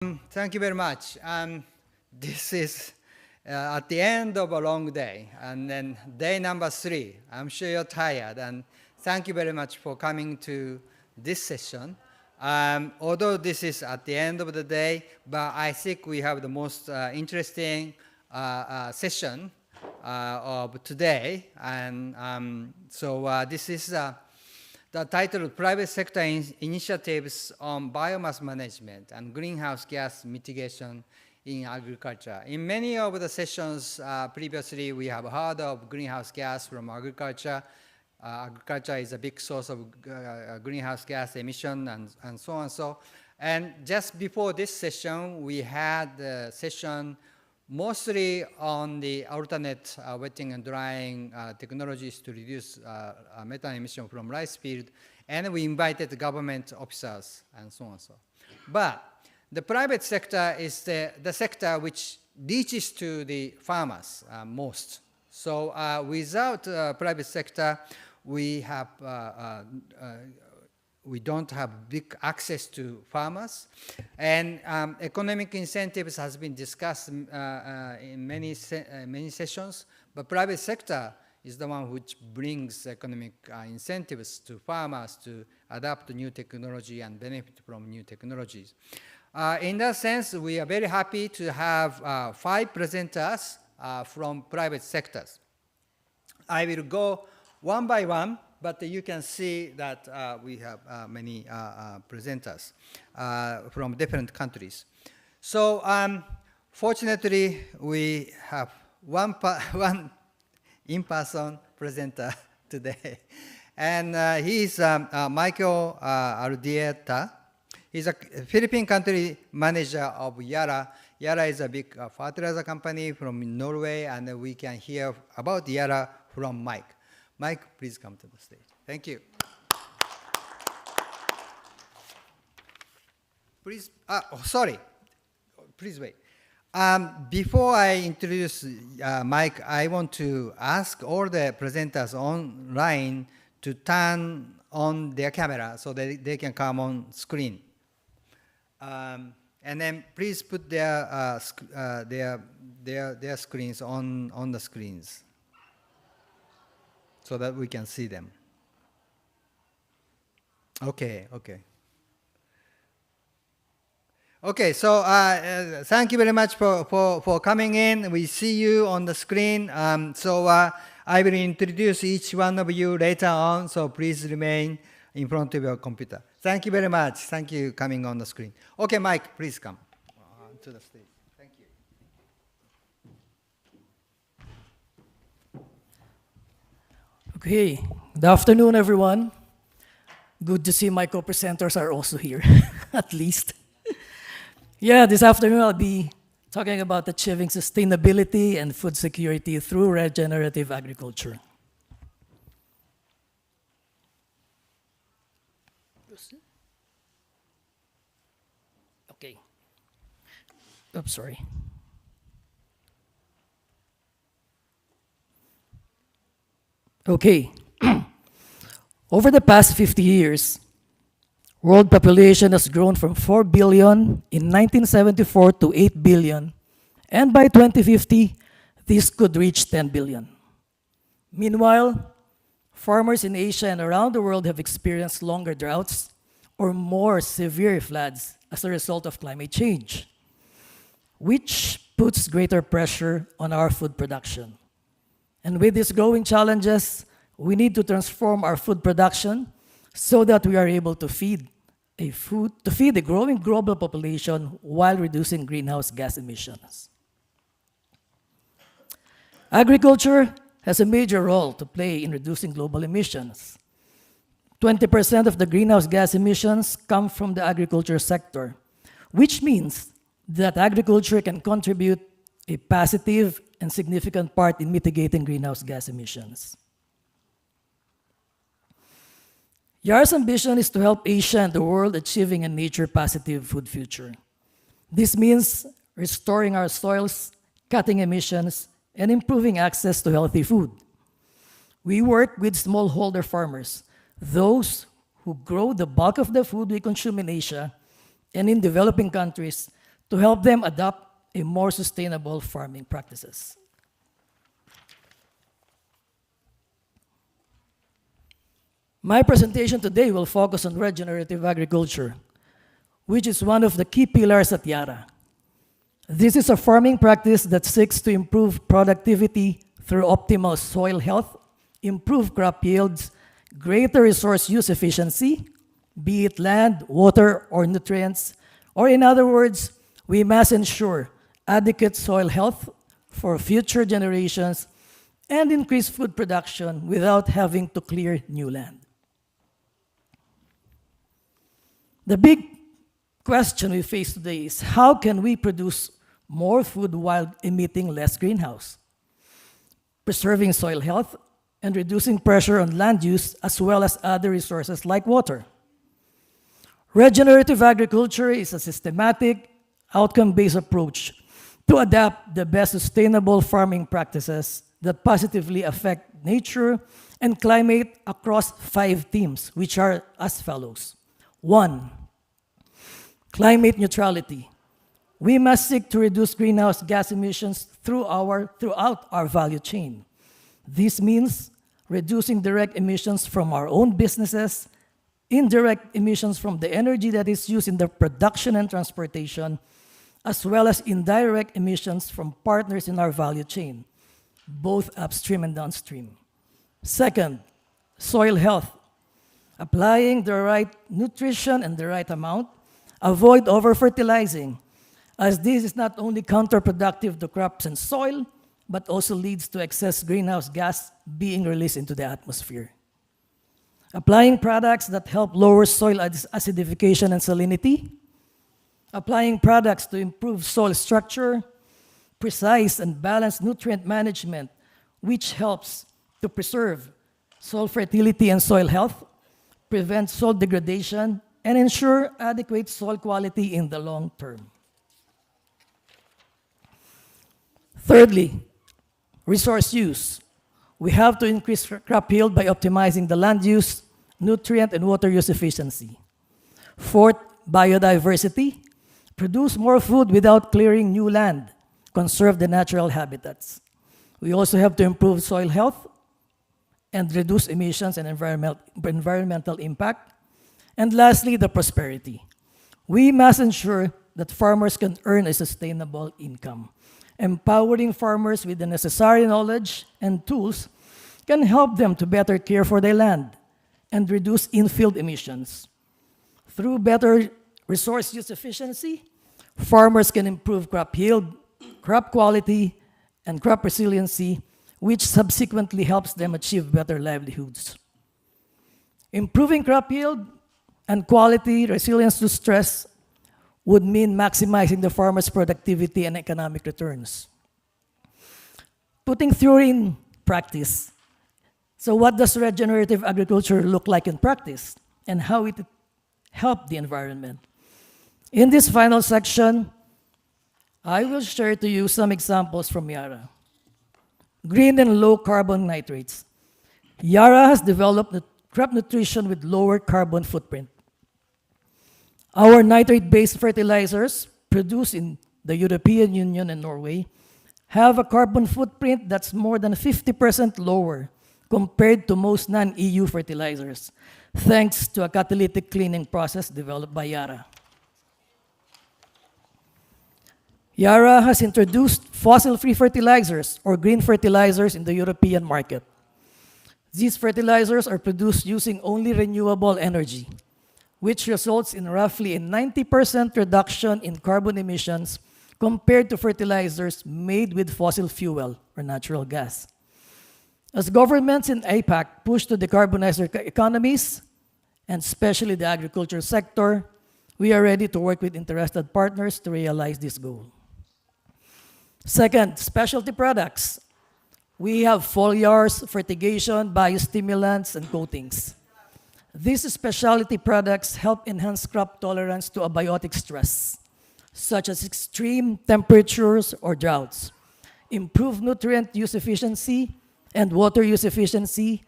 Thank you very much. This is at the end of a long day, and then day number 3. I'm sure you're tired, and thank you very much for coming to this session. Although this is at the end of the day, but I think we have the most interesting session of today, and so this is the title Private Sector Initiatives on Biomass Management and Greenhouse Gas Mitigation in Agriculture. In many of the sessions previously, we have heard of greenhouse gas from agriculture. Agriculture is a big source of greenhouse gas emission and so on. And just before this session, we had a session mostly on the alternate wetting and drying technologies to reduce methane emission from rice field, and we invited the government officers and so on. But the private sector is the sector which reaches to the farmers most. So without private sector, we don't have big access to farmers, and economic incentives has been discussed in many sessions, but private sector is the one which brings economic incentives to farmers to adapt to new technology and benefit from new technologies. In that sense, we are very happy to have 5 presenters from private sectors. I will go one by one, but you can see that we have many presenters from different countries. So fortunately, we have one in-person presenter today. And he is Michael Ardieta. He's a Philippine country manager of Yara. Yara is a big fertilizer company from Norway, and we can hear about Yara from Mike. Mike, please come to the stage. Thank you. Please, sorry. Please wait. Before I introduce Mike, I want to ask all the presenters online to turn on their camera so that they can come on screen. And then please put their screens on the screens, so that we can see them. Okay. Okay, so thank you very much for coming in. We see you on the screen. So I will introduce each one of you later on, so please remain in front of your computer. Thank you very much. Thank you coming on the screen. Okay, Mike, please come to the stage. Thank you. Okay, good afternoon, everyone. Good to see my co-presenters are also here, at least. Yeah, this afternoon I'll be talking about achieving sustainability and food security through regenerative agriculture. Okay. Oops, sorry. Okay. Over the past 50 years, world population has grown from 4 billion in 1974 to 8 billion, and by 2050, this could reach 10 billion. Meanwhile, farmers in Asia and around the world have experienced longer droughts or more severe floods as a result of climate change, which puts greater pressure on our food production. And with these growing challenges, we need to transform our food production so that we are able to feed a growing global population while reducing greenhouse gas emissions. Agriculture has a major role to play in reducing global emissions. 20% of the greenhouse gas emissions come from the agriculture sector, which means that agriculture can contribute a positive and significant part in mitigating greenhouse gas emissions. Yara's ambition is to help Asia and the world achieving a nature-positive food future. This means restoring our soils, cutting emissions, and improving access to healthy food. We work with smallholder farmers, those who grow the bulk of the food we consume in Asia and in developing countries, to help them adopt a more sustainable farming practices. My presentation today will focus on regenerative agriculture, which is one of the key pillars at Yara. This is a farming practice that seeks to improve productivity through optimal soil health, improve crop yields, greater resource use efficiency, be it land, water, or nutrients, or in other words, we must ensure adequate soil health for future generations and increase food production without having to clear new land. The big question we face today is how can we produce more food while emitting less greenhouse, preserving soil health, and reducing pressure on land use as well as other resources like water. Regenerative agriculture is a systematic, outcome-based approach to adapt the best sustainable farming practices that positively affect nature and climate across 5 themes, which are as follows. 1, climate neutrality. We must seek to reduce greenhouse gas emissions throughout our value chain. This means reducing direct emissions from our own businesses, indirect emissions from the energy that is used in the production and transportation, as well as indirect emissions from partners in our value chain, both upstream and downstream. Second, soil health. Applying the right nutrition and the right amount. Avoid over-fertilizing, as this is not only counterproductive to crops and soil, but also leads to excess greenhouse gas being released into the atmosphere. Applying products that help lower soil acidification and salinity. Applying products to improve soil structure. Precise and balanced nutrient management, which helps to preserve soil fertility and soil health, prevent soil degradation, and ensure adequate soil quality in the long term. Thirdly, resource use. We have to increase crop yield by optimizing the land use, nutrient, and water use efficiency. Fourth, biodiversity. Produce more food without clearing new land. Conserve the natural habitats. We also have to improve soil health and reduce emissions and environmental impact. And lastly, the prosperity. We must ensure that farmers can earn a sustainable income. Empowering farmers with the necessary knowledge and tools can help them to better care for their land and reduce in-field emissions. Through better resource use efficiency, farmers can improve crop yield, crop quality, and crop resiliency, which subsequently helps them achieve better livelihoods. Improving crop yield and quality, resilience to stress, would mean maximizing the farmer's productivity and economic returns. Putting theory in practice. So what does regenerative agriculture look like in practice, and how it helps the environment? In this final section, I will share to you some examples from Yara. Green and low carbon nitrates. Yara has developed crop nutrition with lower carbon footprint. Our nitrate-based fertilizers produced in the European Union and Norway have a carbon footprint that's more than 50% lower compared to most non-EU fertilizers, thanks to a catalytic cleaning process developed by Yara. Yara has introduced fossil-free fertilizers or green fertilizers in the European market. These fertilizers are produced using only renewable energy, which results in roughly a 90% reduction in carbon emissions compared to fertilizers made with fossil fuel or natural gas. As governments in APAC push to decarbonize their economies, and especially the agriculture sector, we are ready to work with interested partners to realize this goal. Second, specialty products. We have foliars, fertigation, biostimulants, and coatings. These specialty products help enhance crop tolerance to abiotic stress, such as extreme temperatures or droughts, improve nutrient use efficiency and water use efficiency,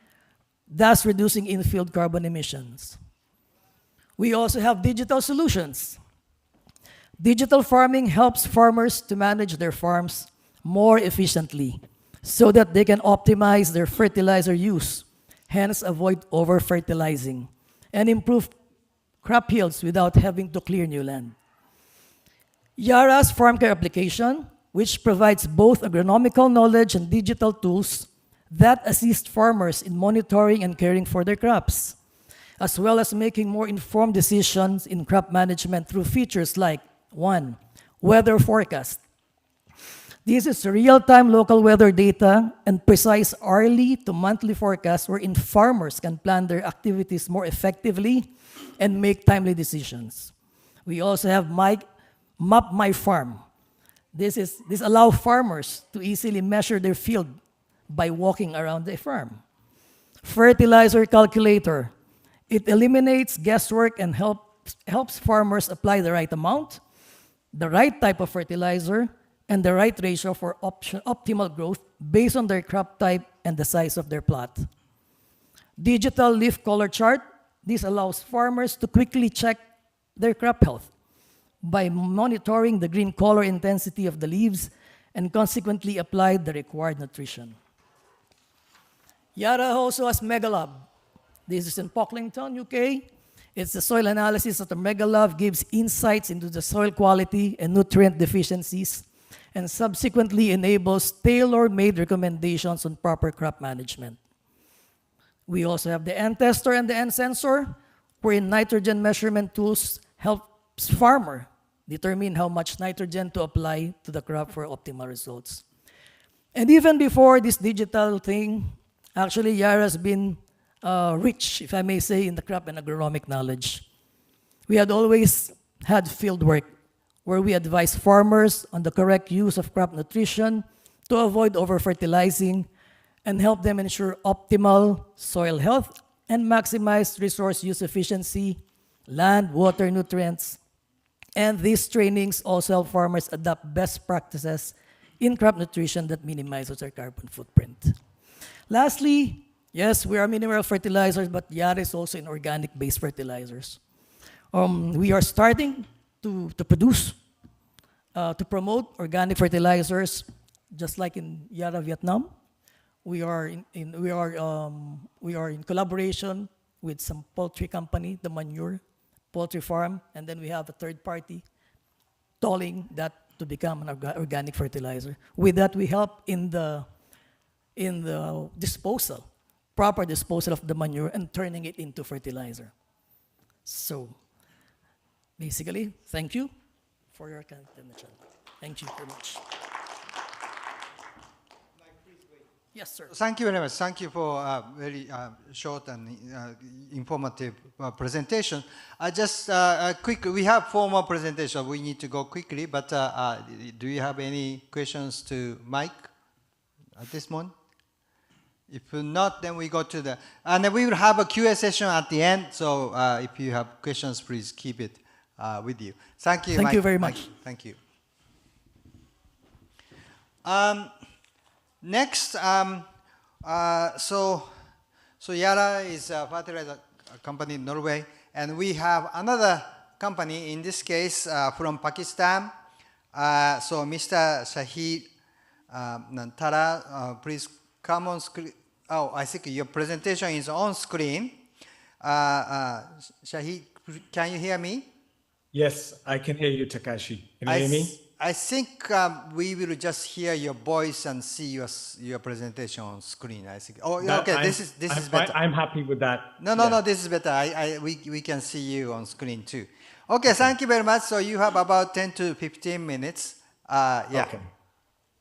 thus reducing in-field carbon emissions. We also have digital solutions. Digital farming helps farmers to manage their farms more efficiently so that they can optimize their fertilizer use, hence avoid over-fertilizing, and improve crop yields without having to clear new land. Yara's farm care application, which provides both agronomical knowledge and digital tools that assist farmers in monitoring and caring for their crops, as well as making more informed decisions in crop management through features like 1. Weather forecast. This is real-time local weather data and precise hourly to monthly forecasts wherein farmers can plan their activities more effectively and make timely decisions. We also have Map My Farm. This allows farmers to easily measure their field by walking around the farm. Fertilizer calculator. It eliminates guesswork and helps farmers apply the right amount, the right type of fertilizer, and the right ratio for optimal growth based on their crop type and the size of their plot. Digital leaf color chart. This allows farmers to quickly check their crop health by monitoring the green color intensity of the leaves and consequently apply the required nutrition. Yara also has Megalab. This is in Pocklington, UK. It's the soil analysis that the Megalab gives insights into the soil quality and nutrient deficiencies and subsequently enables tailor-made recommendations on proper crop management. We also have the N-Tester and the N-Sensor, wherein nitrogen measurement tools helps farmer determine how much nitrogen to apply to the crop for optimal results. And even before this digital thing, actually Yara has been rich, if I may say, in the crop and agronomic knowledge. We had always had field work where we advise farmers on the correct use of crop nutrition to avoid over-fertilizing and help them ensure optimal soil health and maximize resource use efficiency, land, water, nutrients. And these trainings also help farmers adopt best practices in crop nutrition that minimizes their carbon footprint. Lastly, yes, we are mineral fertilizers, but Yara is also in organic-based fertilizers. We are starting to produce, to promote organic fertilizers, just like in Yara, Vietnam. We are in collaboration with some poultry company, the manure poultry farm, and then we have a third party tolling that to become an organic fertilizer. With that, we help in the disposal, proper disposal of the manure and turning it into fertilizer. So, basically, thank you for your attention. Thank you very much. Yes, sir. Thank you very much. Thank you for a very short and informative presentation. Just quickly, we have 4 more presentations. We need to go quickly, but do you have any questions to Mike at this moment? If not, then we go to the, and then we will have a Q&A session at the end. So if you have questions, please keep it with you. Thank you, Mike. Thank you very much. Mike, thank you. Next, so Yara is a fertilizer company in Norway, and we have another company, in this case from Pakistan. So Mr. Shahid Nantara, please come on screen. Oh, I think your presentation is on screen. Shahid, can you hear me? Yes, I can hear you, Takashi. Can you hear me? I think we will just hear your voice and see your presentation on screen. I think. Oh, okay. This is better. I'm happy with that. No. This is better. We can see you on screen too. Okay. Thank you very much. So you have about 10 to 15 minutes. Yeah. Okay.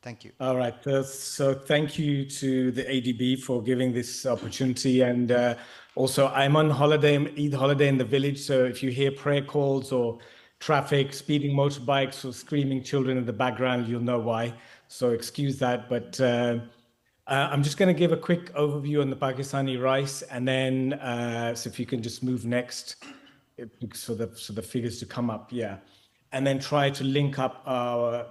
Thank you. All right. So thank you to the ADB for giving this opportunity. And also, I'm on holiday, Eid holiday in the village. So if you hear prayer calls or traffic, speeding motorbikes or screaming children in the background, you'll know why. So excuse that. But I'm just going to give a quick overview on the Pakistani rice. And then, so if you can just move next, so the figures to come up. Yeah. And then try to link up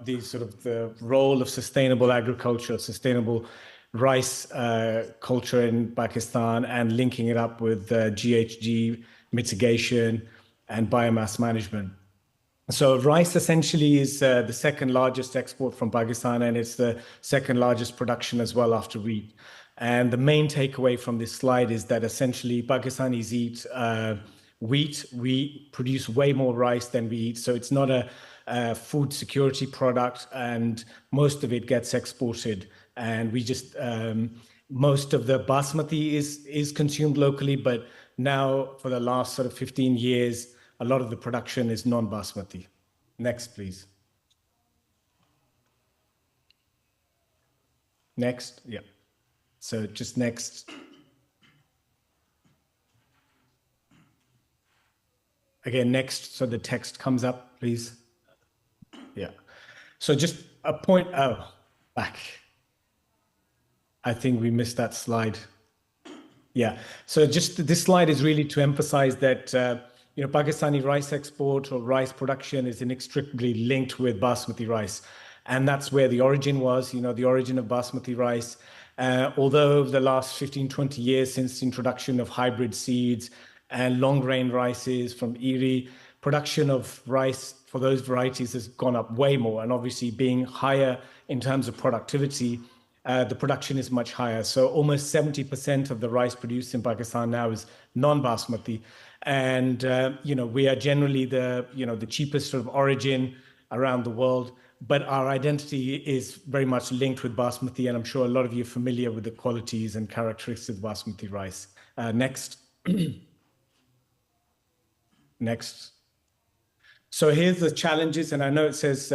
the role of sustainable agriculture, sustainable rice culture in Pakistan, and linking it up with GHG mitigation and biomass management. So rice essentially is the second largest export from Pakistan, and it's the second largest production as well after wheat. And the main takeaway from this slide is that essentially Pakistanis eat wheat. We produce way more rice than we eat. So it's not a food security product, and most of it gets exported. And we just, most of the basmati is consumed locally, but now for the last sort of 15 years, a lot of the production is non-basmati. Next, please. Next, yeah. So just next. Again, next, so the text comes up, please. Yeah. So just a point, oh, back. I think we missed that slide. Yeah, so just this slide is really to emphasize that Pakistani rice export or rice production is inextricably linked with basmati rice. And that's where the origin was, the origin of basmati rice. Although over the last 15, 20 years since the introduction of hybrid seeds and long grain rices from Erie, production of rice for those varieties has gone up way more. And obviously being higher in terms of productivity, the production is much higher. So almost 70% of the rice produced in Pakistan now is non-basmati. And, we are generally the cheapest sort of origin around the world, but our identity is very much linked with basmati. And I'm sure a lot of you are familiar with the qualities and characteristics of basmati rice. Next. Next. So here's the challenges. And I know it says,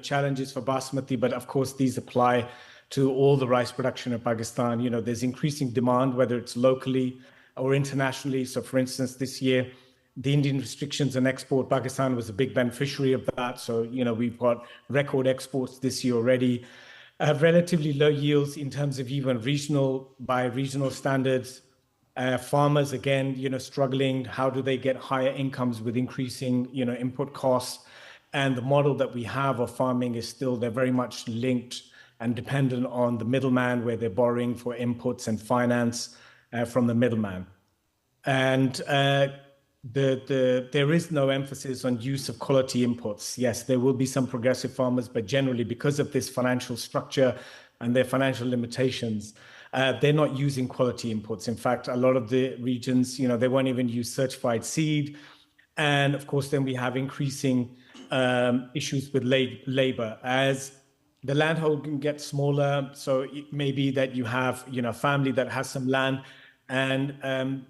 challenges for basmati, but of course, these apply to all the rice production in Pakistan. There's increasing demand, whether it's locally or internationally. So for instance, this year, the Indian restrictions on export, Pakistan was a big beneficiary of that. So, we've got record exports this year already. Relatively low yields in terms of even by regional standards. Farmers, again, struggling. How do they get higher incomes with increasing, input costs? And the model that we have of farming is still, they're very much linked and dependent on the middleman, where they're borrowing for inputs and finance from the middleman. And there is no emphasis on use of quality inputs. Yes, there will be some progressive farmers, but generally because of this financial structure and their financial limitations, they're not using quality inputs. In fact, a lot of the regions, they won't even use certified seed. And of course, then we have increasing issues with labor as the landholding gets smaller. So it may be that you have, a family that has some land, and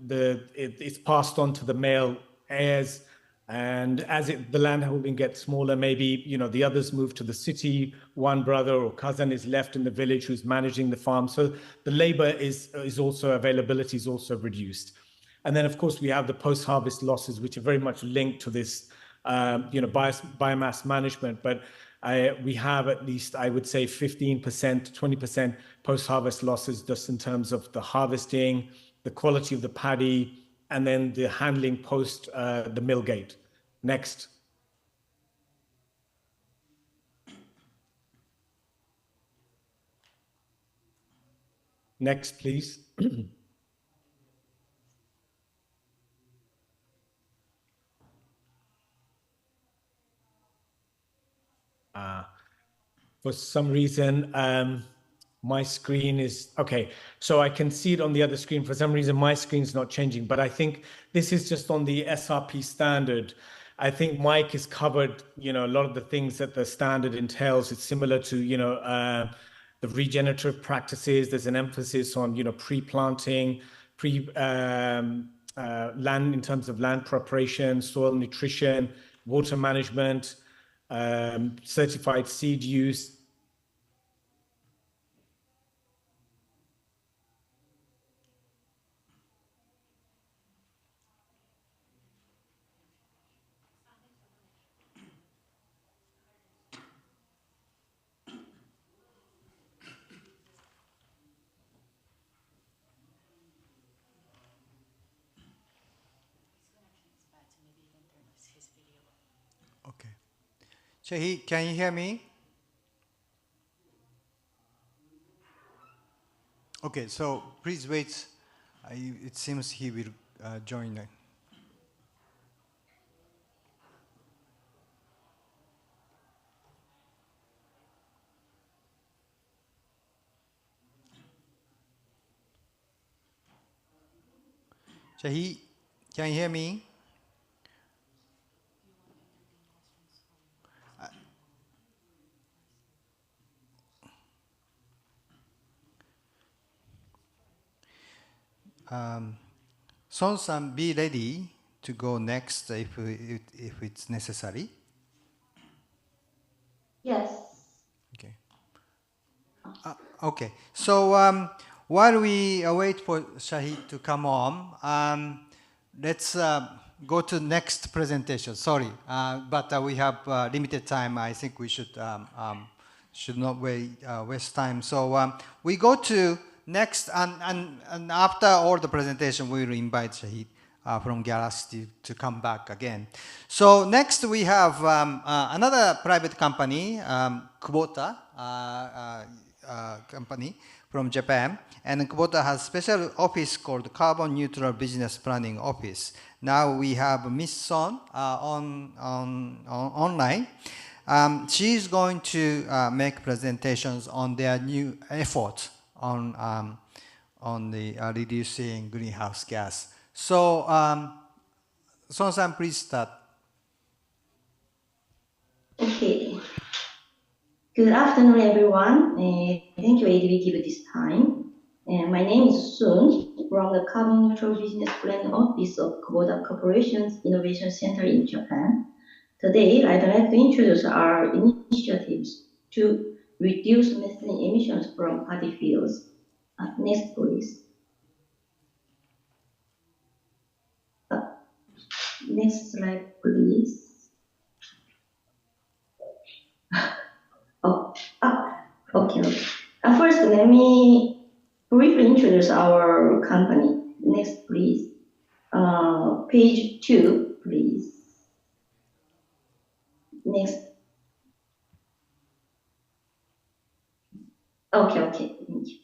it's passed on to the male heirs. And as the landholding gets smaller, maybe, the others move to the city. One brother or cousin is left in the village who's managing the farm. So the labor availability is also reduced. And then, of course, we have the post-harvest losses, which are very much linked to this, biomass management. But we have at least, I would say, 15% to 20% post-harvest losses just in terms of the harvesting, the quality of the paddy, and then the handling post the mill gate. Next. Next, please. For some reason, my screen is, okay, so I can see it on the other screen. For some reason, my screen's not changing, but I think this is just on the SRP standard. I think Mike has covered, a lot of the things that the standard entails. It's similar to, the regenerative practices. There's an emphasis on, pre-planting, land in terms of land preparation, soil nutrition, water management, certified seed use. Okay. So can you hear me? Okay, so please wait. It seems he will join. Shahid, can you hear me? Son-san, be ready to go next if it's necessary. Yes. Okay. Okay. So while we wait for Shahid to come on, let's go to next presentation. Sorry, but we have limited time. I think we should not waste time. So we go to next, and after all the presentation, we will invite Shahid from Garas to come back again. So next we have another private company, Kubota company from Japan, and Kubota has special office called Carbon Neutral Business Planning Office. Now we have Miss Son online. She's going to make presentations on their new effort on the reducing greenhouse gas. So, Son-san, please start. Okay. Good afternoon, everyone. Thank you, ADB, give this time. My name is Sun from the Carbon Neutral Business Planning Office of Kubota Corporation's Innovation Center in Japan. Today, I'd like to introduce our initiatives to reduce methane emissions from paddy fields. Next, please. Next slide, please. Okay. First, let me briefly introduce our company. Next, please. Page 2, please. Next. Okay, thank you.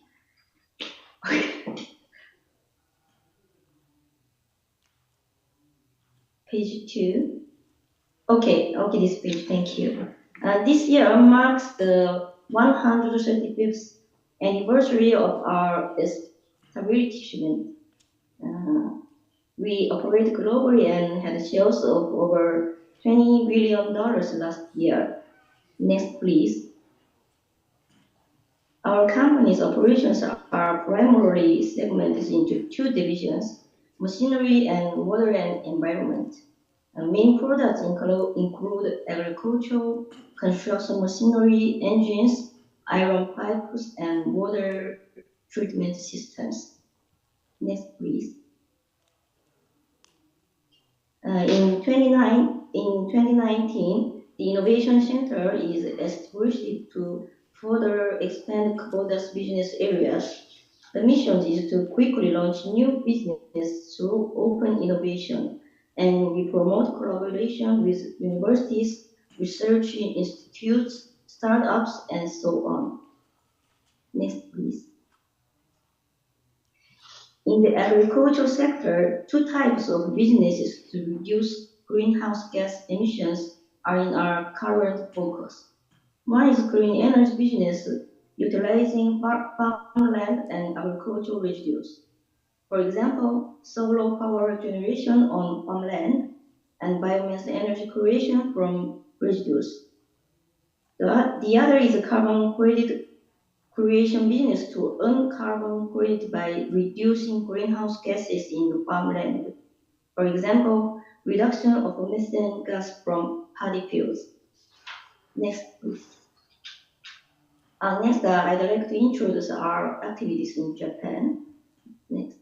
Page 2. Okay, this page, thank you. This year marks the 135th anniversary of our establishment. We operate globally and had sales of over $20 billion last year. Next, please. Our company's operations are primarily segmented into two divisions, machinery and water and environment. Main products include agricultural, construction machinery, engines, iron pipes, and water treatment systems. Next, please. In 2019, the Innovation Center is established to further expand Kubota's business areas. The mission is to quickly launch new business through open innovation, and we promote collaboration with universities, research institutes, startups, and so on. Next, please. In the agricultural sector, two types of businesses to reduce greenhouse gas emissions are in our current focus. One is green energy business utilizing farmland and agricultural residues. For example, solar power generation on farmland and biomass energy creation from residues. The other is a carbon credit creation business to earn carbon credit by reducing greenhouse gases in farmland. For example, reduction of methane gas from paddy fields. Next, please. Next, I'd like to introduce our activities in Japan. Next.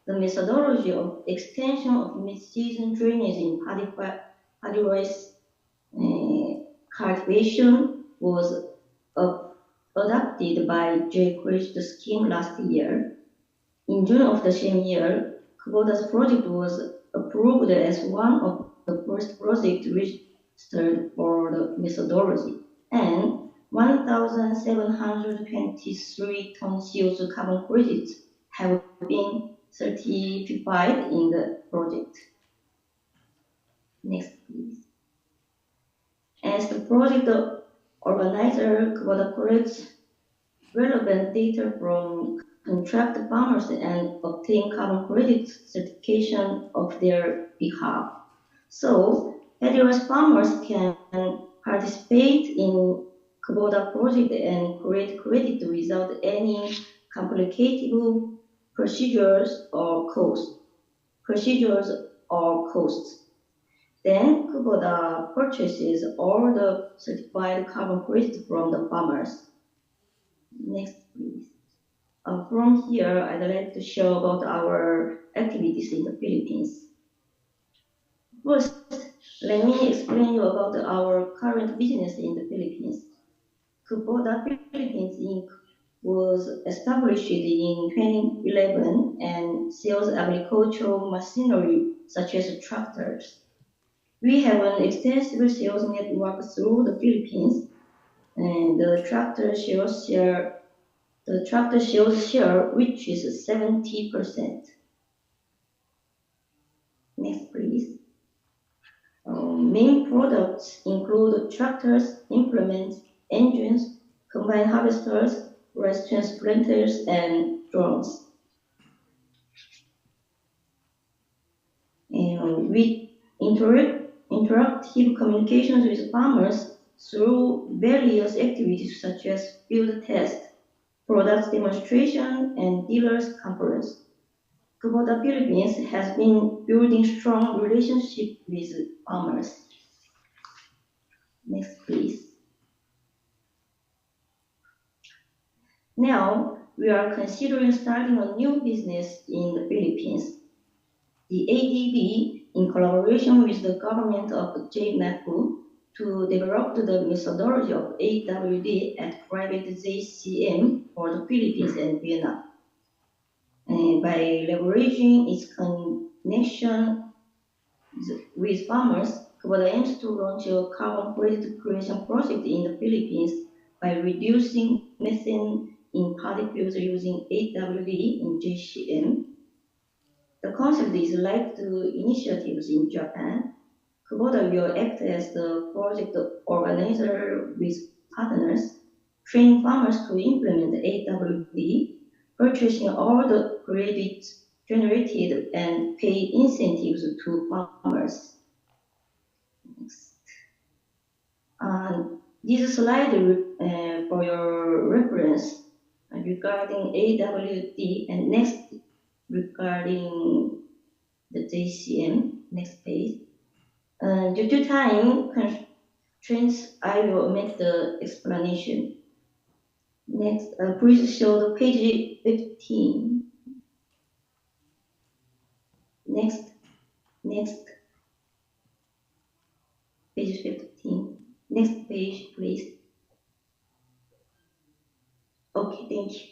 The methodology of extension of mid-season drainage in paddy rice cultivation was adopted by J-Crest scheme last year. In June of the same year, Kubota's project was approved as one of the first projects registered for the methodology, and 1,723 tons CO2 carbon credits have been certified in the project. Next, please. As the project organizer, Kubota collects relevant data from contract farmers and obtain carbon credit certification of their behalf. So headless farmers can participate in Kubota project and create credit without any complicated procedures or costs. Then Kubota purchases all the certified carbon credit from the farmers. Next, please. From here, I'd like to show about our activities in the Philippines. First, let me explain you about our current business in the Philippines. Kubota Philippines Inc. was established in 2011 and sells agricultural machinery such as tractors. We have an extensive sales network through the Philippines, and the tractor sales share reaches 70%. Next, please. Main products include tractors, implements, engines, combine harvesters, rice transplanters, and drones. And we interactive communications with farmers through various activities such as field test, product demonstration, and dealers conference. Kubota Philippines has been building strong relationships with farmers. Next, please. Now, we are considering starting a new business in the Philippines. The ADB, in collaboration with the government of JMAPU, to develop the methodology of AWD at private JCM for the Philippines and Vietnam. And by leveraging its connection with farmers, Kubota aims to launch a carbon credit creation project in the Philippines by reducing methane in paddy fields using AWD in JCM. The concept is like the initiatives in Japan. Kubota will act as the project organizer with partners, training farmers to implement AWD, purchasing all the credits generated, and pay incentives to farmers. Next. This slide for your reference regarding AWD, and next regarding the JCM. Next page. Due to time constraints, I will omit the explanation. Next, please show the page 15. Next, page 15. Next page, please. Okay, thank you.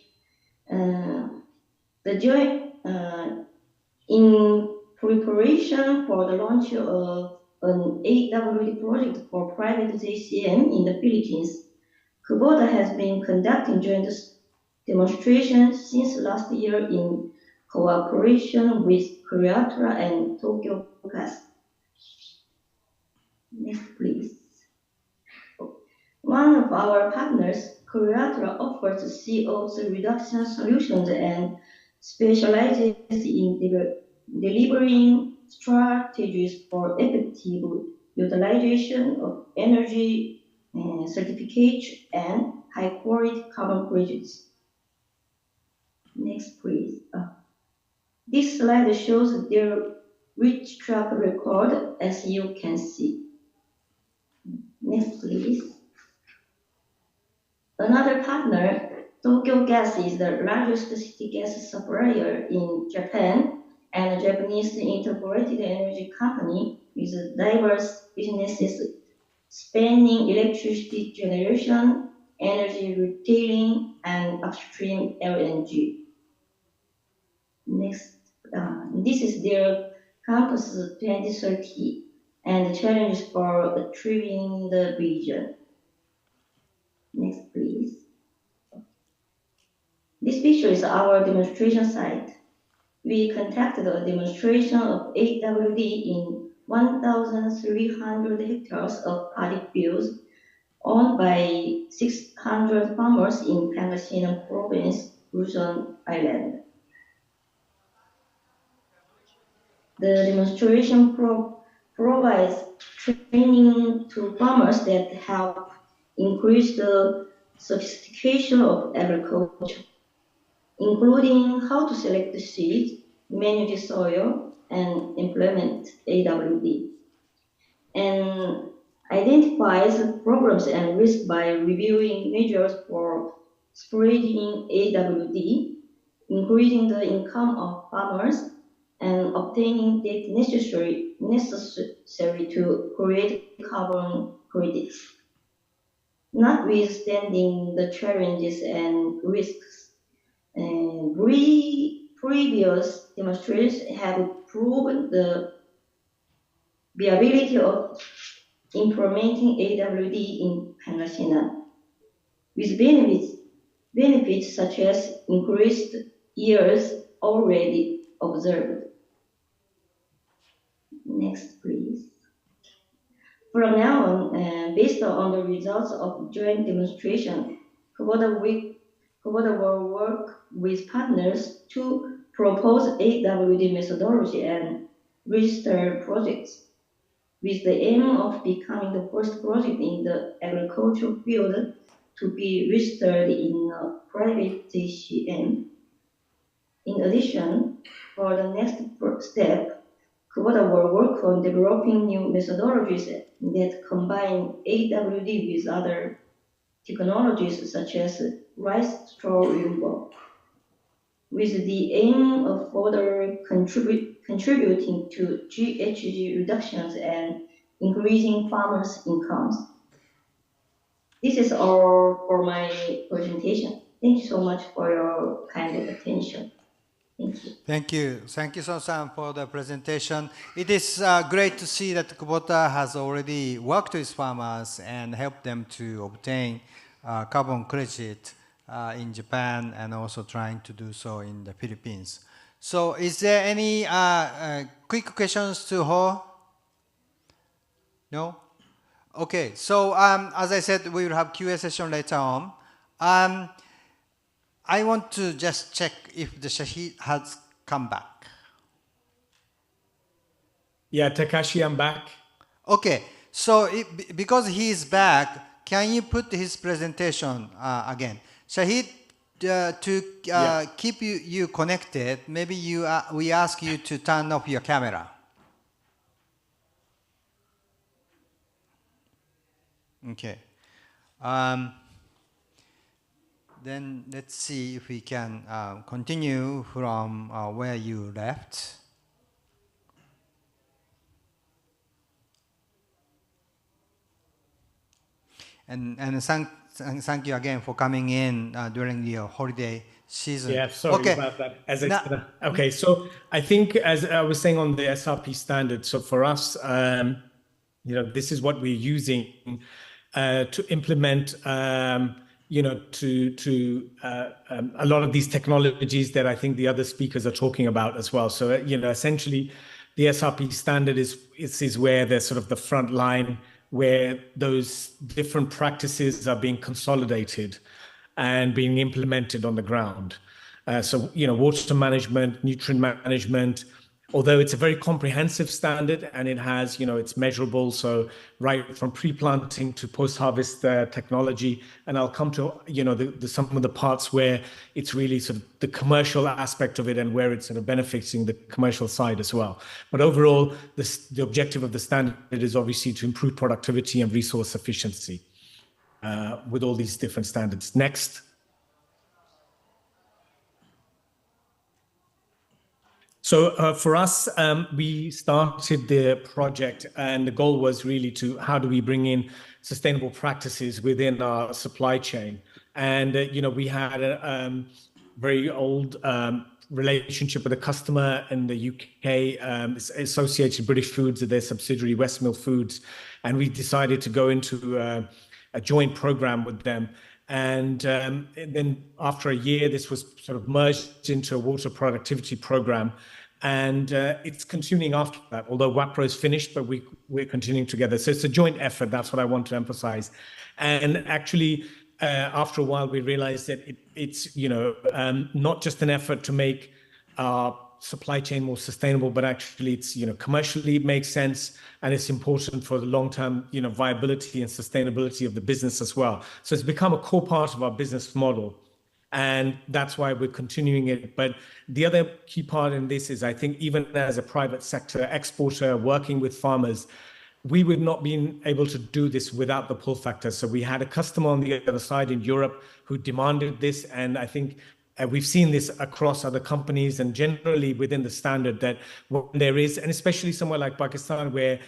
The joint in preparation for the launch of an AWD project for private JCM in the Philippines, Kubota has been conducting joint demonstrations since last year in cooperation with Koreatra and Tokyo Gas. Next, please. One of our partners, Koreatra, offers CO2 reduction solutions and specializes in delivering strategies for effective utilization of energy certificates and high-quality carbon credits. Next, please. This slide shows their rich track record, as you can see. Next, please. Another partner, Tokyo Gas, is the largest city gas supplier in Japan and a Japanese integrated energy company with diverse businesses spanning electricity generation, energy retailing, and upstream LNG. Next, this is their Campus 2030 and the challenges for achieving the vision. Next, please. This picture is our demonstration site. We conducted a demonstration of AWD in 1,300 hectares of paddy fields owned by 600 farmers in Pangasinan province Luzon Island. The demonstration provides training to farmers that help increase the sophistication of agriculture, including how to select the seeds, manage soil, and implement AWD, and identifies problems and risks by reviewing measures for spreading AWD, increasing the income of farmers, and obtaining data necessary to create carbon credits. Notwithstanding the challenges and risks, previous demonstrations have proven the viability of implementing AWD in Pangasinan, with benefits such as increased yields already observed. Next, please. From now on, based on the results of joint demonstration, Kubota will work with partners to propose AWD methodology and register projects, with the aim of becoming the first project in the agricultural field to be registered in a private TCM. In addition, for the next step, Kubota will work on developing new methodologies that combine AWD with other technologies such as rice straw removal, with the aim of further contributing to GHG reductions and increasing farmers' incomes. This is all for my presentation. Thank you so much for your kind attention. Thank you. Thank you. Thank you, Son-san, for the presentation. It is great to see that Kubota has already worked with farmers and helped them to obtain carbon credit in Japan and also trying to do so in the Philippines. So is there any quick questions to Ho? No? Okay, so as I said, we will have QA session later on. I want to just check if the Shahid has come back. Yeah, Takashi, I'm back. Okay, so because he is back, can you put his presentation again? Shahid, to keep you connected, maybe we ask you to turn off your camera. Okay. Then let's see if we can continue from where you left. And thank you again for coming in during the holiday season. Yeah, sorry about that. Okay, so I think as I was saying on the SRP standard, so for us, this is what we're using to implement a lot of these technologies that I think the other speakers are talking about as well. So, essentially the SRP standard is where there's sort of the front line where those different practices are being consolidated and being implemented on the ground. So, water management, nutrient management, although it's a very comprehensive standard and it has, it's measurable. So right from pre-planting to post-harvest technology. And I'll come to, some of the parts where it's really sort of the commercial aspect of it and where it's sort of benefiting the commercial side as well. But overall, the objective of the standard is obviously to improve productivity and resource efficiency with all these different standards. Next. So for us, we started the project and the goal was really to how do we bring in sustainable practices within our supply chain. And, we had a very old relationship with a customer in the UK, Associated British Foods, their subsidiary Westmill Foods. And we decided to go into a joint program with them. And then after a year, this was sort of merged into a water productivity program. And it's continuing after that, although WAPRO is finished, but we're continuing together. So it's a joint effort. That's what I want to emphasize. And actually, after a while, we realized that it's not just an effort to make our supply chain more sustainable, but actually it's commercially it makes sense, and it's important for the long-term viability and sustainability of the business as well. So it's become a core part of our business model, and that's why we're continuing it. But the other key part in this is, I think, even as a private sector exporter working with farmers, we would not be able to do this without the pull factor. So we had a customer on the other side in Europe who demanded this, and I think we've seen this across other companies and generally within the standard, that when there is, and especially somewhere like Pakistan, where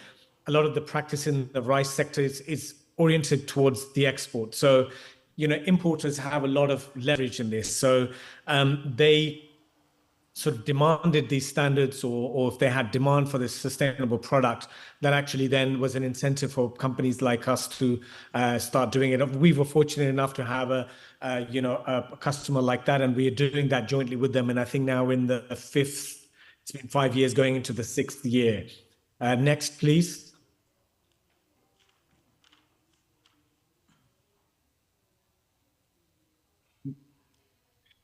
a lot of the practice in the rice sector is oriented towards the export. So, importers have a lot of leverage in this. So they sort of demanded these standards, or if they had demand for this sustainable product, that actually then was an incentive for companies like us to start doing it. We were fortunate enough to have a customer like that, and we are doing that jointly with them. And I think now in the fifth, it's been 5 years going into the 6th year. Next, please.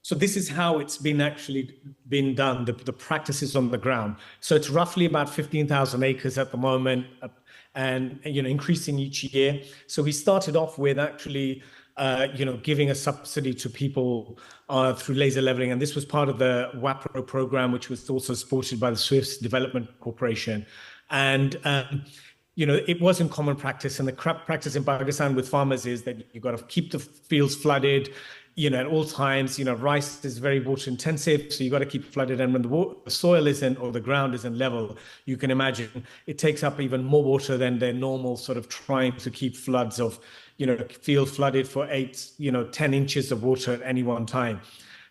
So this is how it's been actually been done, the practices on the ground. So it's roughly about 15,000 acres at the moment, and increasing each year. So we started off with actually giving a subsidy to people through laser leveling, and this was part of the WAPRO program, which was also supported by the Swiss Development Corporation. And it wasn't common practice, and the practice in Pakistan with farmers is that you've got to keep the fields flooded. At all times, rice is very water intensive, so you got to keep it flooded. And when the soil isn't, or the ground isn't level, you can imagine it takes up even more water than their normal sort of trying to keep floods of, field flooded for 10 inches of water at any one time.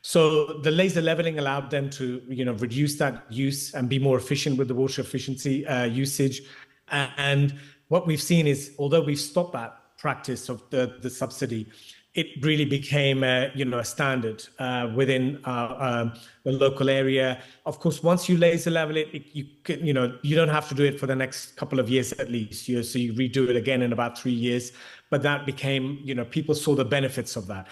So the laser leveling allowed them to, reduce that use and be more efficient with the water efficiency usage. And what we've seen is, although we've stopped that practice of the subsidy, it really became a standard within the local area. Of course, once you laser level it, you don't have to do it for the next couple of years at least. So you redo it again in about 3 years. But that became, people saw the benefits of that.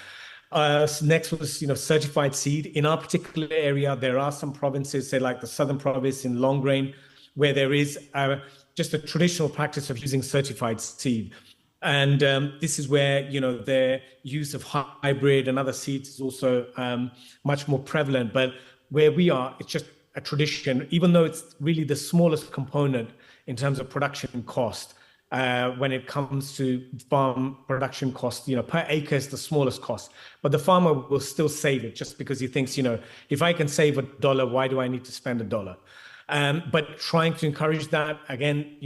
Next was, certified seed. In our particular area, there are some provinces, say like the southern province in long grain, where there is just a traditional practice of using certified seed. And this is where, their use of hybrid and other seeds is also much more prevalent. But where we are, it's just a tradition, even though it's really the smallest component in terms of production cost. When it comes to farm production cost, per acre is the smallest cost. But the farmer will still save it just because he thinks, if I can save $1, why do I need to spend $1? But trying to encourage that again,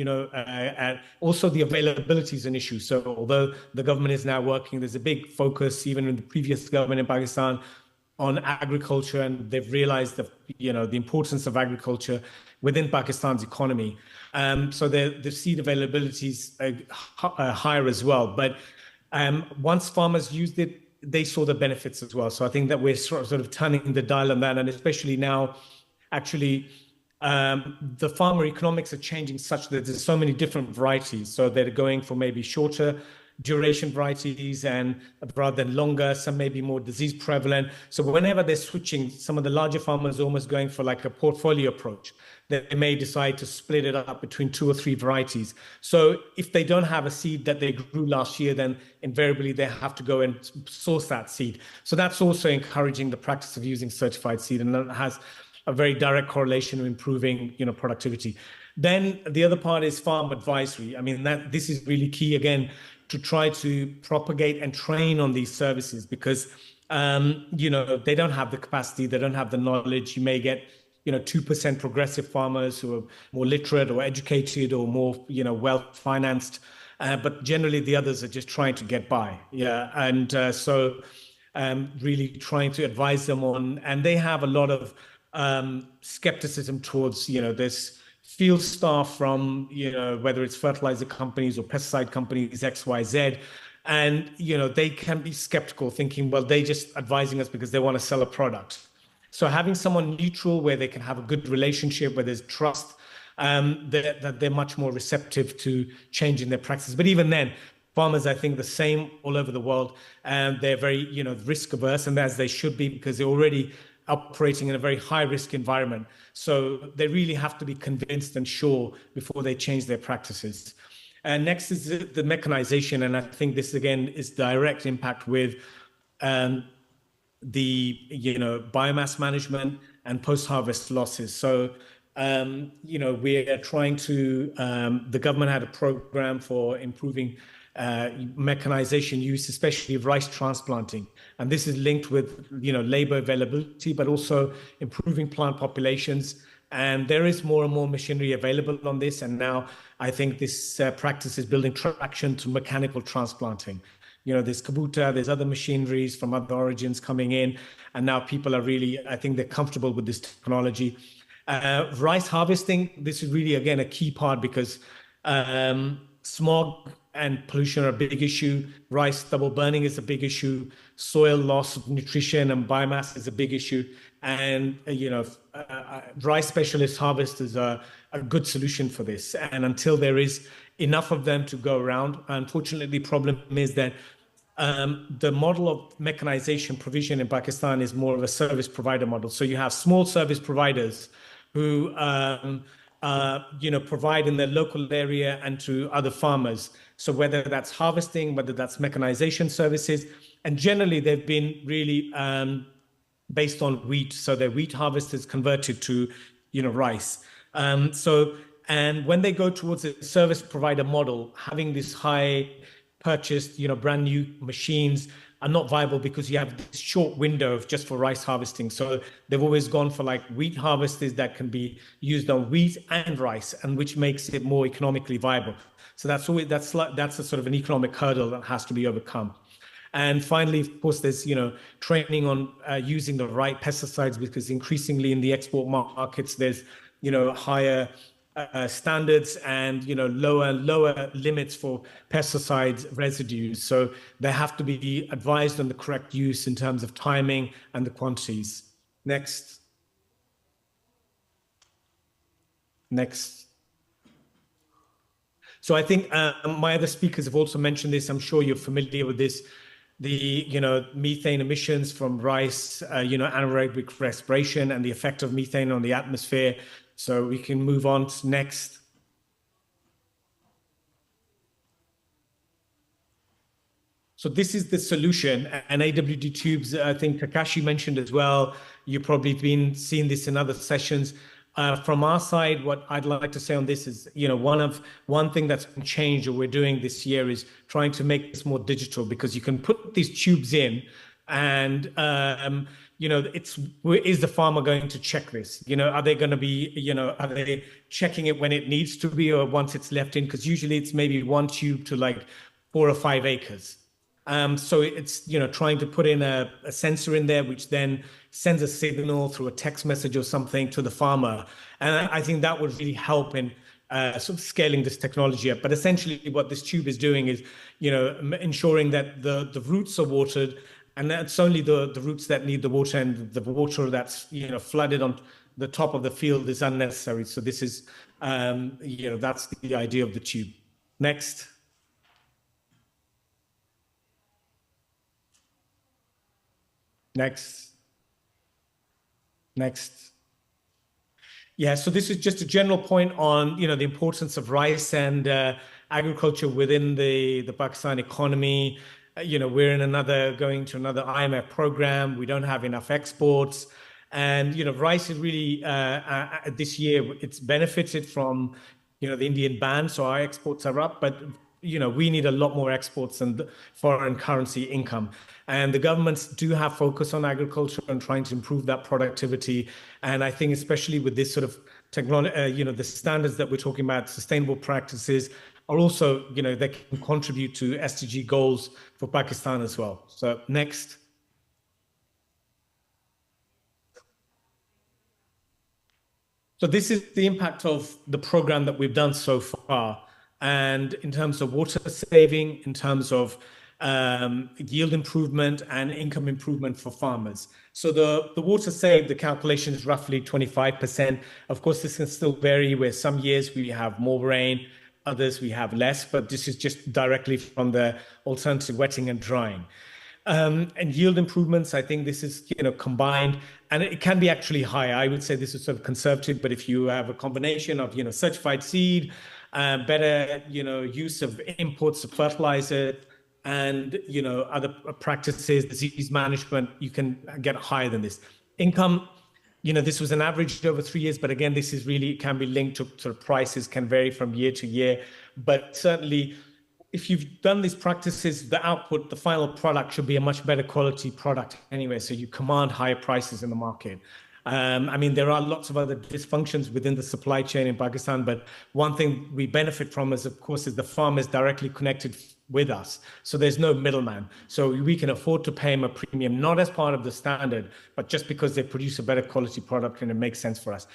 also the availability is an issue. So although the government is now working, there's a big focus, even in the previous government in Pakistan, on agriculture, and they've realized the importance of agriculture within Pakistan's economy. So the seed availability is higher as well. But once farmers used it, they saw the benefits as well. So I think that we're sort of turning the dial on that, and especially now, actually. The farmer economics are changing such that there's so many different varieties. So they're going for maybe shorter duration varieties and rather than longer, some may be more disease prevalent. So whenever they're switching, some of the larger farmers are almost going for like a portfolio approach. They may decide to split it up between 2 or 3 varieties. So if they don't have a seed that they grew last year, then invariably they have to go and source that seed. So that's also encouraging the practice of using certified seed, and that has a very direct correlation to improving, productivity. Then the other part is farm advisory. I mean, this is really key again to try to propagate and train on these services because, they don't have the capacity, they don't have the knowledge. You may get, 2% progressive farmers who are more literate or educated or more, well financed, but generally the others are just trying to get by. Yeah, and so really trying to advise them on, and they have a lot of skepticism towards, this field staff from, whether it's fertilizer companies or pesticide companies, XYZ. And, they can be skeptical thinking, well, they just advising us because they want to sell a product. So having someone neutral where they can have a good relationship, where there's trust, that they're much more receptive to changing their practices. But even then, farmers, I think, the same all over the world, and they're very, risk averse, and as they should be, because they're already operating in a very high risk environment. So they really have to be convinced and sure before they change their practices. And next is the mechanization, and I think this again is direct impact with the biomass management and post-harvest losses. So we are trying to, the government had a program for improving mechanization use, especially rice transplanting. And this is linked with, labor availability, but also improving plant populations. And there is more and more machinery available on this. And now I think this practice is building traction to mechanical transplanting. There's Kabuta, there's other machineries from other origins coming in. And now people are really, I think they're comfortable with this technology. Rice harvesting, this is really, again, a key part because smog and pollution are a big issue. Rice double burning is a big issue. Soil loss of nutrition and biomass is a big issue. And, rice specialist harvesters are a good solution for this. And until there is enough of them to go around, unfortunately, the problem is that the model of mechanization provision in Pakistan is more of a service provider model. So you have small service providers who provide in their local area and to other farmers. So whether that's harvesting, whether that's mechanization services, and generally they've been really based on wheat. So their wheat harvest is converted to, rice. And when they go towards a service provider model, having this high purchased, brand new machines are not viable because you have this short window just for rice harvesting. So they've always gone for like wheat harvesters that can be used on wheat and rice, and which makes it more economically viable. So that's a sort of an economic hurdle that has to be overcome. And finally, of course, there's training on using the right pesticides, because increasingly in the export markets there's higher standards and lower limits for pesticide residues. So they have to be advised on the correct use in terms of timing and the quantities. Next. So I think my other speakers have also mentioned this. I'm sure you're familiar with this. The methane emissions from rice, anaerobic respiration, and the effect of methane on the atmosphere. So we can move on to next. So this is the solution, and AWD tubes, I think Takashi mentioned as well. You've probably been seeing this in other sessions. From our side, what I'd like to say on this is, one thing that's been changed or we're doing this year is trying to make this more digital, because you can put these tubes in and, is the farmer going to check this? Are they going to be, are they checking it when it needs to be or once it's left in? Because usually it's maybe one tube to like 4 or 5 acres. So it's, trying to put in a sensor in there, which then sends a signal through a text message or something to the farmer. And I think that would really help in sort of scaling this technology up. But essentially what this tube is doing is, ensuring that the roots are watered, and that's only the roots that need the water, and the water that's, flooded on the top of the field is unnecessary. So this is, that's the idea of the tube. Next. Yeah, so this is just a general point on, the importance of rice and agriculture within the Pakistan economy. We're going to another IMF program. We don't have enough exports. And, rice is really, this year, it's benefited from, the Indian ban. So our exports are up, but, we need a lot more exports and foreign currency income. And the governments do have focus on agriculture and trying to improve that productivity. And I think especially with this sort of technology, the standards that we're talking about, sustainable practices, are also, they can contribute to SDG goals for Pakistan as well. So next. So this is the impact of the program that we've done so far. And in terms of water saving, in terms of yield improvement and income improvement for farmers. So the water saved, the calculation is roughly 25%. Of course, this can still vary, where some years we have more rain, others we have less, but this is just directly from the alternative wetting and drying. And yield improvements, I think this is, combined, and it can be actually higher. I would say this is sort of conservative, but if you have a combination of, certified seed, better, use of inputs of fertilizer, and, other practices, disease management, you can get higher than this. Income, this was an average over 3 years, but again, this is really, can be linked to sort of prices, can vary from year to year, but certainly, if you've done these practices, the output, the final product should be a much better quality product anyway, so you command higher prices in the market. I mean, there are lots of other dysfunctions within the supply chain in Pakistan, but one thing we benefit from is, of course, is the farmers directly connected with us. So there's no middleman. So we can afford to pay them a premium, not as part of the standard, but just because they produce a better quality product and it makes sense for us.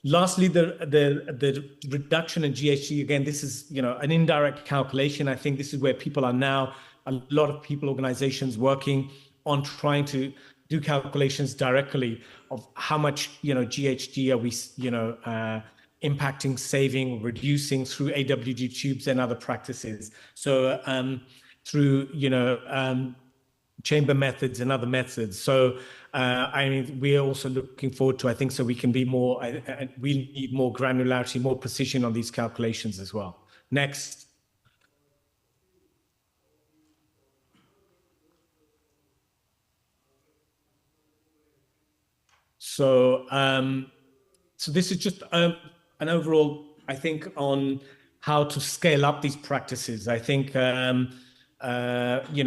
Lastly, the reduction in GHG, again, this is, an indirect calculation. I think this is where people are now, a lot of people, organizations working on trying to do calculations directly of how much, GHG are we, impacting, saving, reducing through AWG tubes and other practices. So through, chamber methods and other methods. So, I mean, we are also looking forward to, I think, so we can be more, we need more granularity, more precision on these calculations as well. Next. So, so this is just an overall, I think, on how to scale up these practices. I think,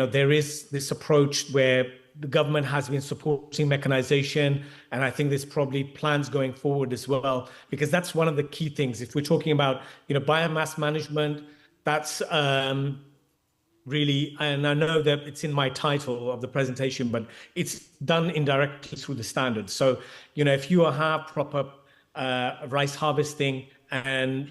there is this approach where the government has been supporting mechanization, and I think there's probably plans going forward as well, because that's one of the key things. If we're talking about, biomass management, that's really, and I know that it's in my title of the presentation, but it's done indirectly through the standards. So, if you have proper rice harvesting, and,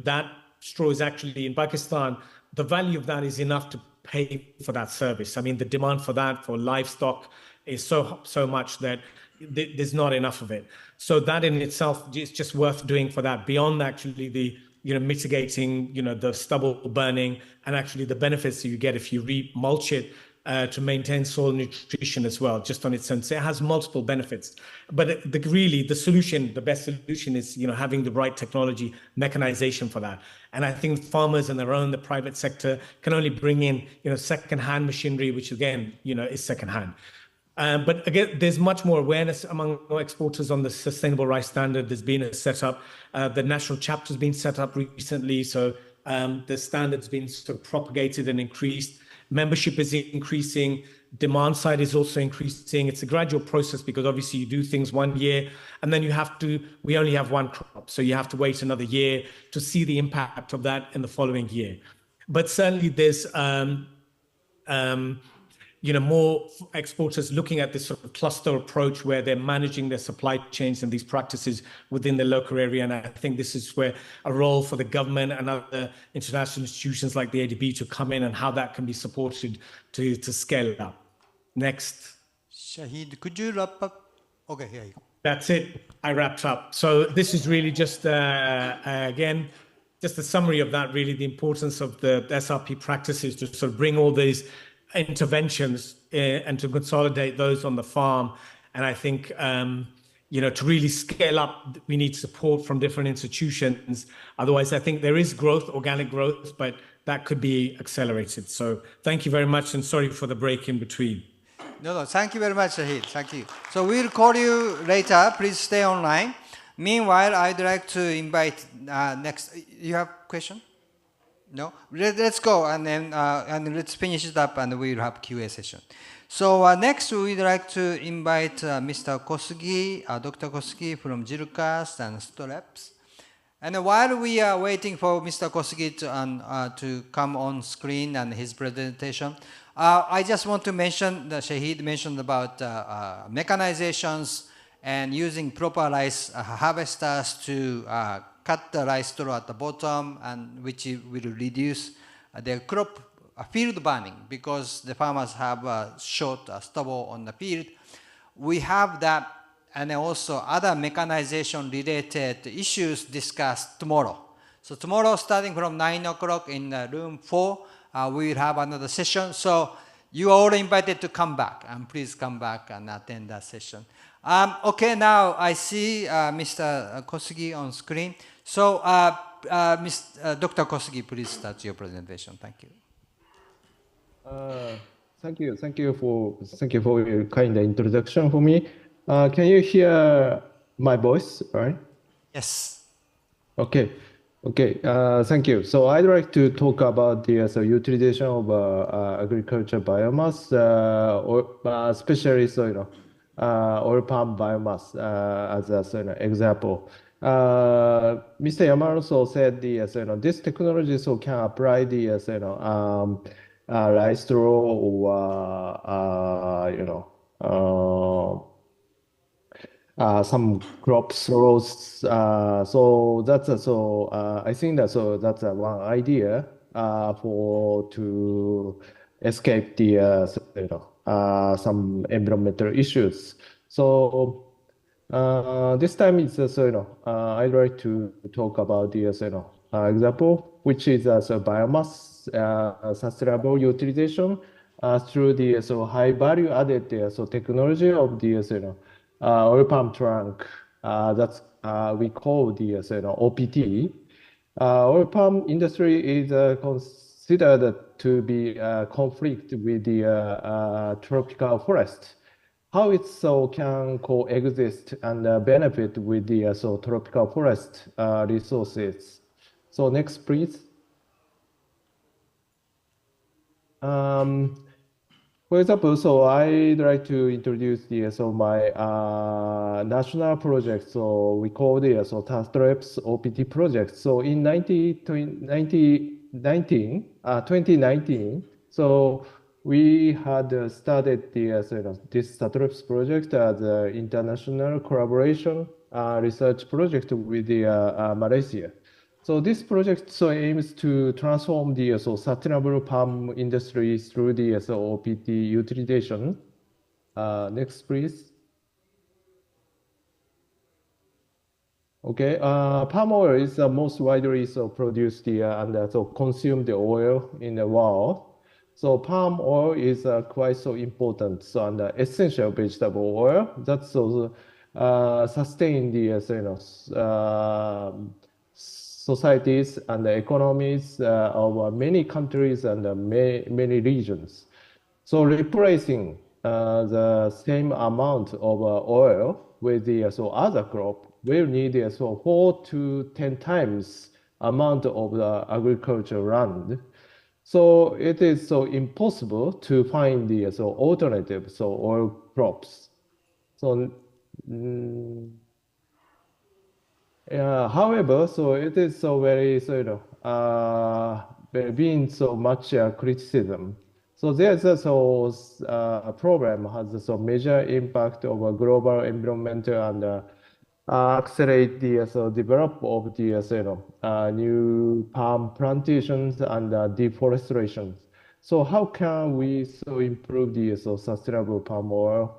that straw is actually in Pakistan, the value of that is enough to pay for that service. I mean, the demand for that, for livestock, is so much that there's not enough of it. So that in itself is just worth doing for that, beyond actually the, mitigating, the stubble burning, and actually the benefits that you get if you re-mulch it to maintain soil nutrition as well, just on its own. So it has multiple benefits. But really, the solution, the best solution is, having the right technology, mechanization for that. And I think farmers on their own, the private sector, can only bring in, second-hand machinery, which again, is second-hand. But again, there's much more awareness among exporters on the sustainable rice standard. There's been a setup. The national chapter has been set up recently. So the standard's been sort of propagated and increased. Membership is increasing. Demand side is also increasing. It's a gradual process, because obviously you do things 1 year and then we only have one crop. So you have to wait another year to see the impact of that in the following year. But certainly there's, more exporters looking at this sort of cluster approach where they're managing their supply chains and these practices within the local area. And I think this is where a role for the government and other international institutions like the ADB to come in, and how that can be supported to scale it up. Next. Shahid, could you wrap up? Okay, here you go. That's it. I wrapped up. So this is really just, again, just a summary of that, really the importance of the SRP practices to sort of bring all these interventions and to consolidate those on the farm. And I think, to really scale up, we need support from different institutions. Otherwise, I think there is growth, organic growth, but that could be accelerated. So thank you very much, and sorry for the break in between. No, thank you very much, Shahid. Thank you. So we'll call you later. Please stay online. Meanwhile, I'd like to invite next. You have a question? No? Let's go, and then and let's finish it up, and we'll have QA session. So next, we'd like to invite Mr. Kosugi, Dr. Kosugi from Jirkas and Storeps. And while we are waiting for Mr. Kosugi to come on screen and his presentation, I just want to mention that Shahid mentioned about mechanizations and using proper rice harvesters to cut the rice straw at the bottom, and which will reduce the crop field burning, because the farmers have short stubble on the field. We have that, and also other mechanization related issues discussed tomorrow. So tomorrow, starting from 9 o'clock in room 4, we will have another session. So you are all invited to come back, and please come back and attend that session. Okay, now I see Mr. Kosugi on screen. So Dr. Kosugi, please start your presentation. Thank you. Thank you for your kind introduction for me. Can you hear my voice, right? Yes. Okay. Thank you. So I'd like to talk about the utilization of agriculture biomass, or especially oil palm biomass as an example. Mr. Yamamoto said this technology can apply the rice straw or some crop throws. So I think that's one idea for to escape the some environmental issues. So this time it's I'd like to talk about the example, which is biomass sustainable utilization through the high value added technology of the oil palm trunk. That's we call the OPT. Oil palm industry is considered to be conflict with the tropical forest. How it can coexist and benefit with the tropical forest resources. So next, please. For example, so I'd like to introduce the my national project. So we call the TASTREPS OPT project. So in 2019, so we had started the this TASTREPS project as an international collaboration research project with the Malaysia. So this project aims to transform the sustainable palm industry through the OPT utilization. Next, please. Okay, palm oil is the most widely produced and consumed oil in the world. So palm oil is quite important and essential vegetable oil that's sustain the societies and the economies of many countries and many regions. So replacing the same amount of oil with the other crop will need 4 to 10 times amount of the agricultural land. So it is impossible to find the alternative oil crops. So however, it is very been so much criticism. So there's a problem has a major impact of a global environmental and accelerate the develop of the new palm plantations and deforestation. So how can we improve the sustainable palm oil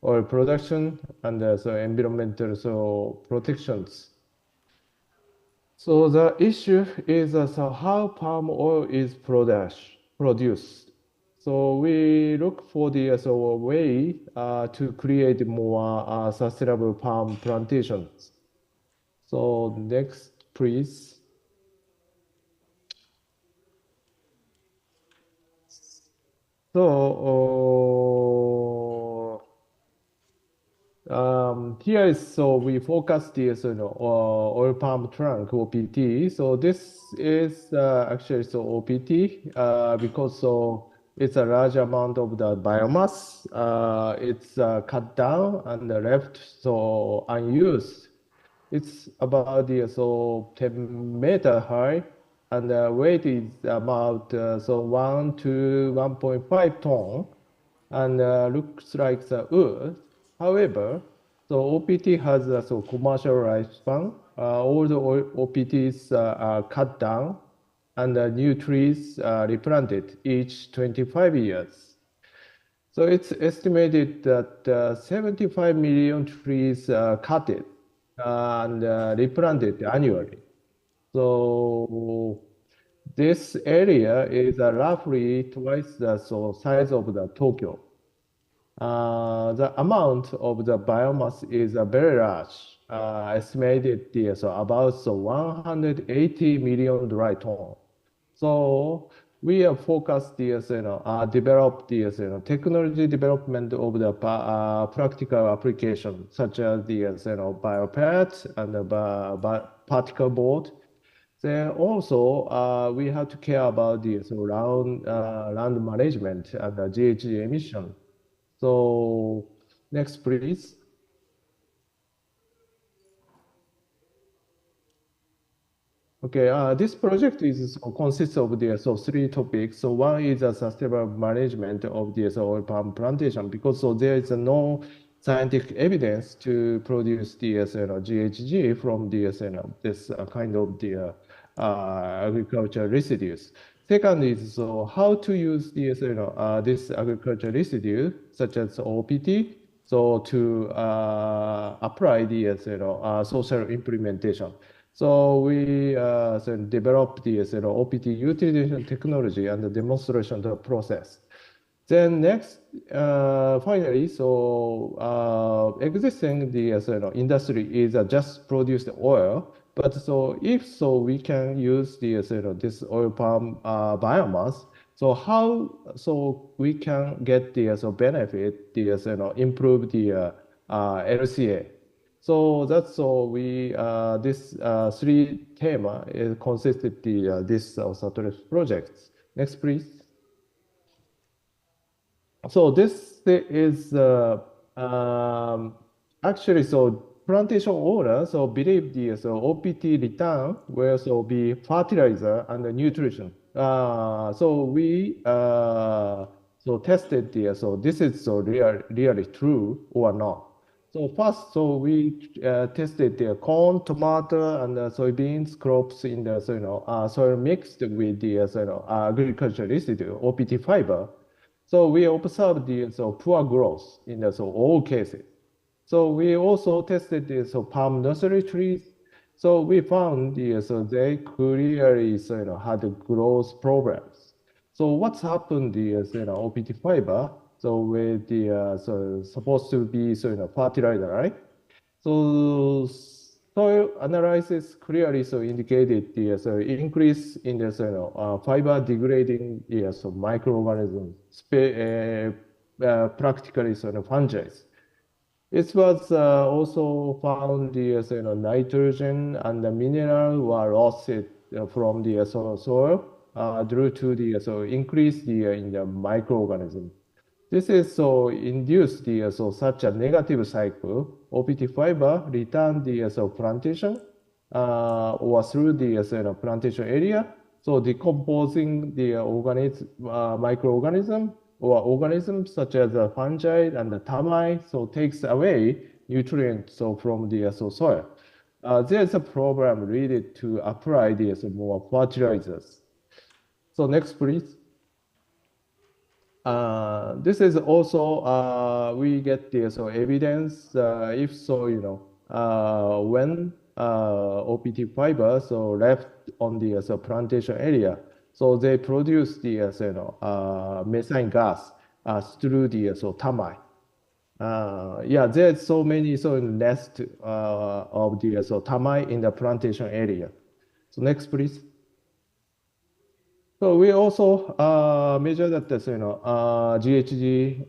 oil production and environmental protections? So the issue is how palm oil is produced. So we look for the way to create more sustainable palm plantations. So next, please. So here is we focus the oil palm trunk OPT. So this is actually OPT because it's a large amount of the biomass. It's cut down and left unused. It's about the 10-meter high, and the weight is about 1 to 1.5 ton, and looks like the wood. However, OPT has a commercial lifespan. All the OPTs are cut down, and new trees are replanted each 25 years. So it's estimated that 75 million trees are cut and replanted annually. So this area is roughly twice the size of the Tokyo. The amount of the biomass is very large, estimated about 180 million dry ton. So we have focused develop technology development of the practical application, such as biopads and the particle board. Then also we have to care about the land management and the GHG emission. So next, please. Okay, this project consists of three topics. So one is a sustainable management of the oil palm plantation, because there is no scientific evidence to produce the GHG from this kind of agricultural residues. Second is how to use this agricultural residue, such as OPT, to apply the social implementation. So we developed the OPT utilization technology and the demonstration of the process. Then next, finally, existing industry is just produce the oil. But if we can use this oil palm biomass. So how we can get the benefit improve the LCA. So that's we this three thema consisted this Satoru's projects. Next, please. So this is actually plantation owners believe the OPT return will be fertilizer and nutrition. So we tested the this is really true or not. So first, we tested the corn, tomato, and soybeans crops in the soil mixed with the agricultural residue OPT fiber. So we observed the poor growth in all cases. So we also tested the palm nursery trees. So we found they clearly had growth problems. So what's happened the OPT fiber? So with the supposed to be fertilizer, right? So soil analysis clearly indicated the increase in the fiber degrading microorganisms, practically fungi. It was also found the nitrogen and the mineral were lost from the soil due to the increase in the microorganism. This is induced such a negative cycle. OPT fiber return the plantation or through the plantation area, decomposing the microorganism or organisms such as fungi and the termites, takes away nutrients from the soil. There's a problem related to apply the more fertilizers. So next, please. This is also we get the evidence if when OPT fiber left on the plantation area, they produce the methane gas through the termite. Yeah, there's so many nests of the termite in the plantation area. So next, please. So we also measure that GHG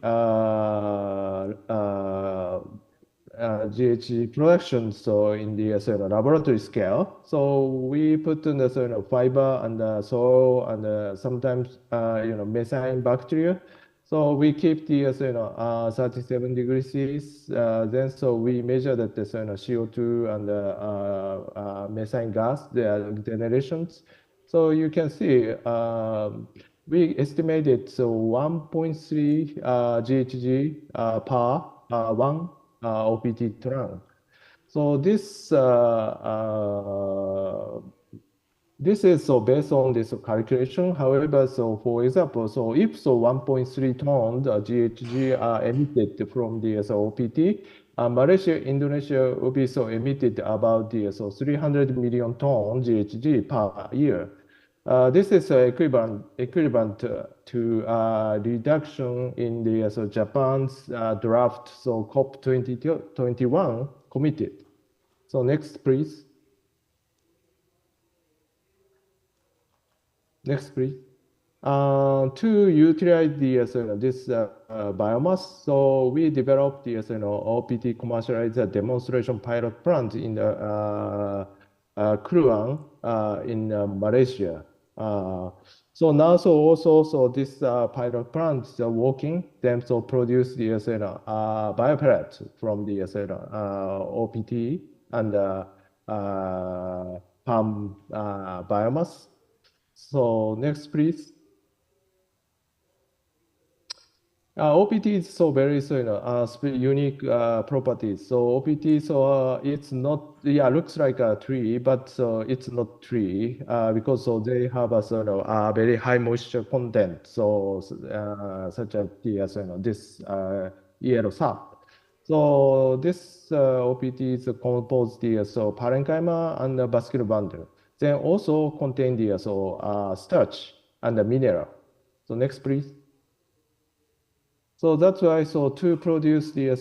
GHG production in the laboratory scale. So we put in the fiber and the soil and sometimes methane bacteria. So we keep the 37 degrees Celsius. Then we measure that the CO2 and the methane gas, their generations. So you can see we estimated 1.3 GHG per 1 OPT trunk. So this this is based on this calculation. However, for example, if 1.3 tons GHG are emitted from the OPT, Malaysia, Indonesia will be so emitted about 300 million ton GHG per year. This is equivalent to reduction in the Japan's draft COP 21 committed. So next, please. Next, please. To utilize this biomass, so we developed the OPT commercialized demonstration pilot plant in the Kluang in Malaysia. So now, so this pilot plant is working. Then so produce the biopellet from the OPT and palm biomass. So next, please. OPT is so very unique properties. So OPT, it's not, looks like a tree, but it's not tree because they have a very high moisture content. So such as this yellow sap. So this OPT is composed the parenchyma and the vascular bundle. Then also contain the starch and the mineral. So next, please. So that's why, to produce the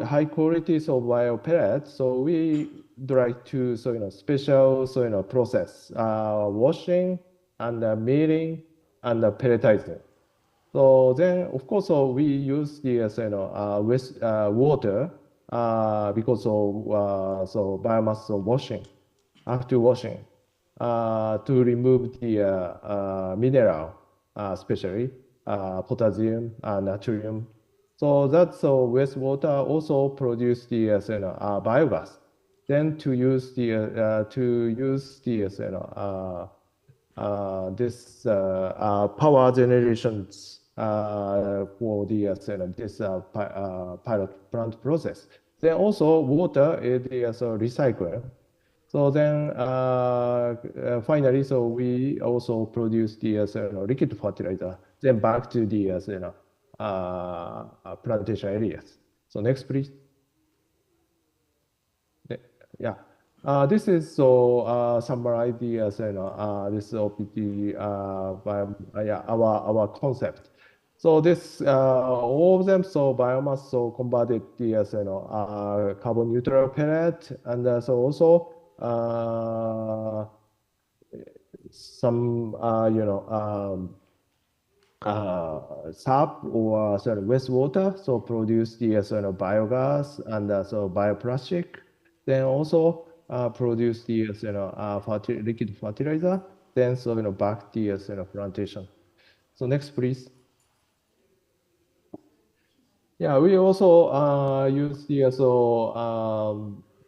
high quality biopellets, so we like to special process washing and milling and pelletizing. So then of course we use the water because of biomass washing after washing to remove the mineral, especially potassium and natrium. So that's wastewater also produce the biogas. Then to use the this power generations for the this pilot plant process. Then also water is the recycler. So then finally, so we also produce the liquid fertilizer, then back to the plantation areas. So next, please. Yeah, this is summarize the this OPT our concept. So this all of them biomass converted the carbon neutral pellet, and so also some sap or wastewater produce the biogas and bioplastic. Then also produce the liquid fertilizer. Then back the plantation. So next, please. Yeah, we also use the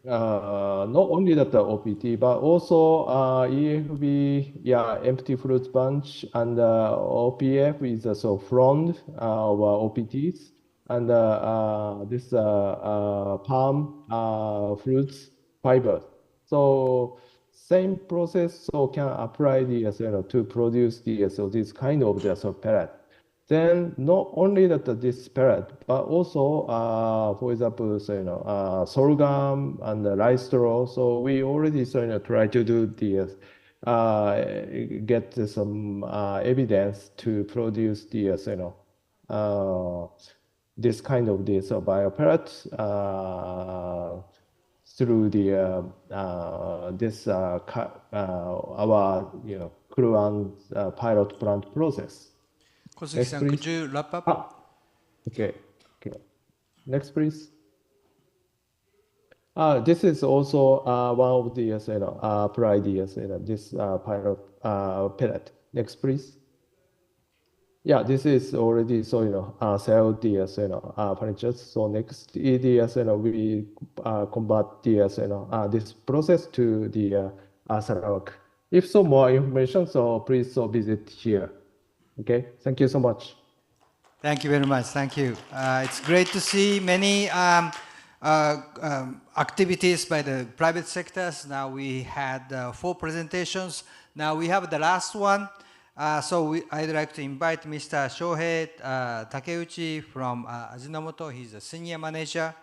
not only that the OPT, but also EFB, empty fruit bunch, and OPF is frond of OPTs, and this palm fruits fibers. So same process can apply the to produce the this kind of the pellet. Then not only that this pellet, but also for example, sorghum and rice straw. So we already try to do the get some evidence to produce the this kind of this biopellet through the this our Kluang pilot plant process. Kosugi-san, could you wrap up? Okay. Next, please. This is also one of the applied this pilot pellet. Next, please. Yeah, this is already sell the furniture. So next is we convert the this process to the Sarawak. If so more information, so please visit here. Okay, thank you so much. Thank you very much. Thank you. It's great to see many activities by the private sectors. Now we had 4 presentations. Now we have the last one. I'd like to invite Mr. Shohei Takeuchi from Ajinomoto. He's a senior manager.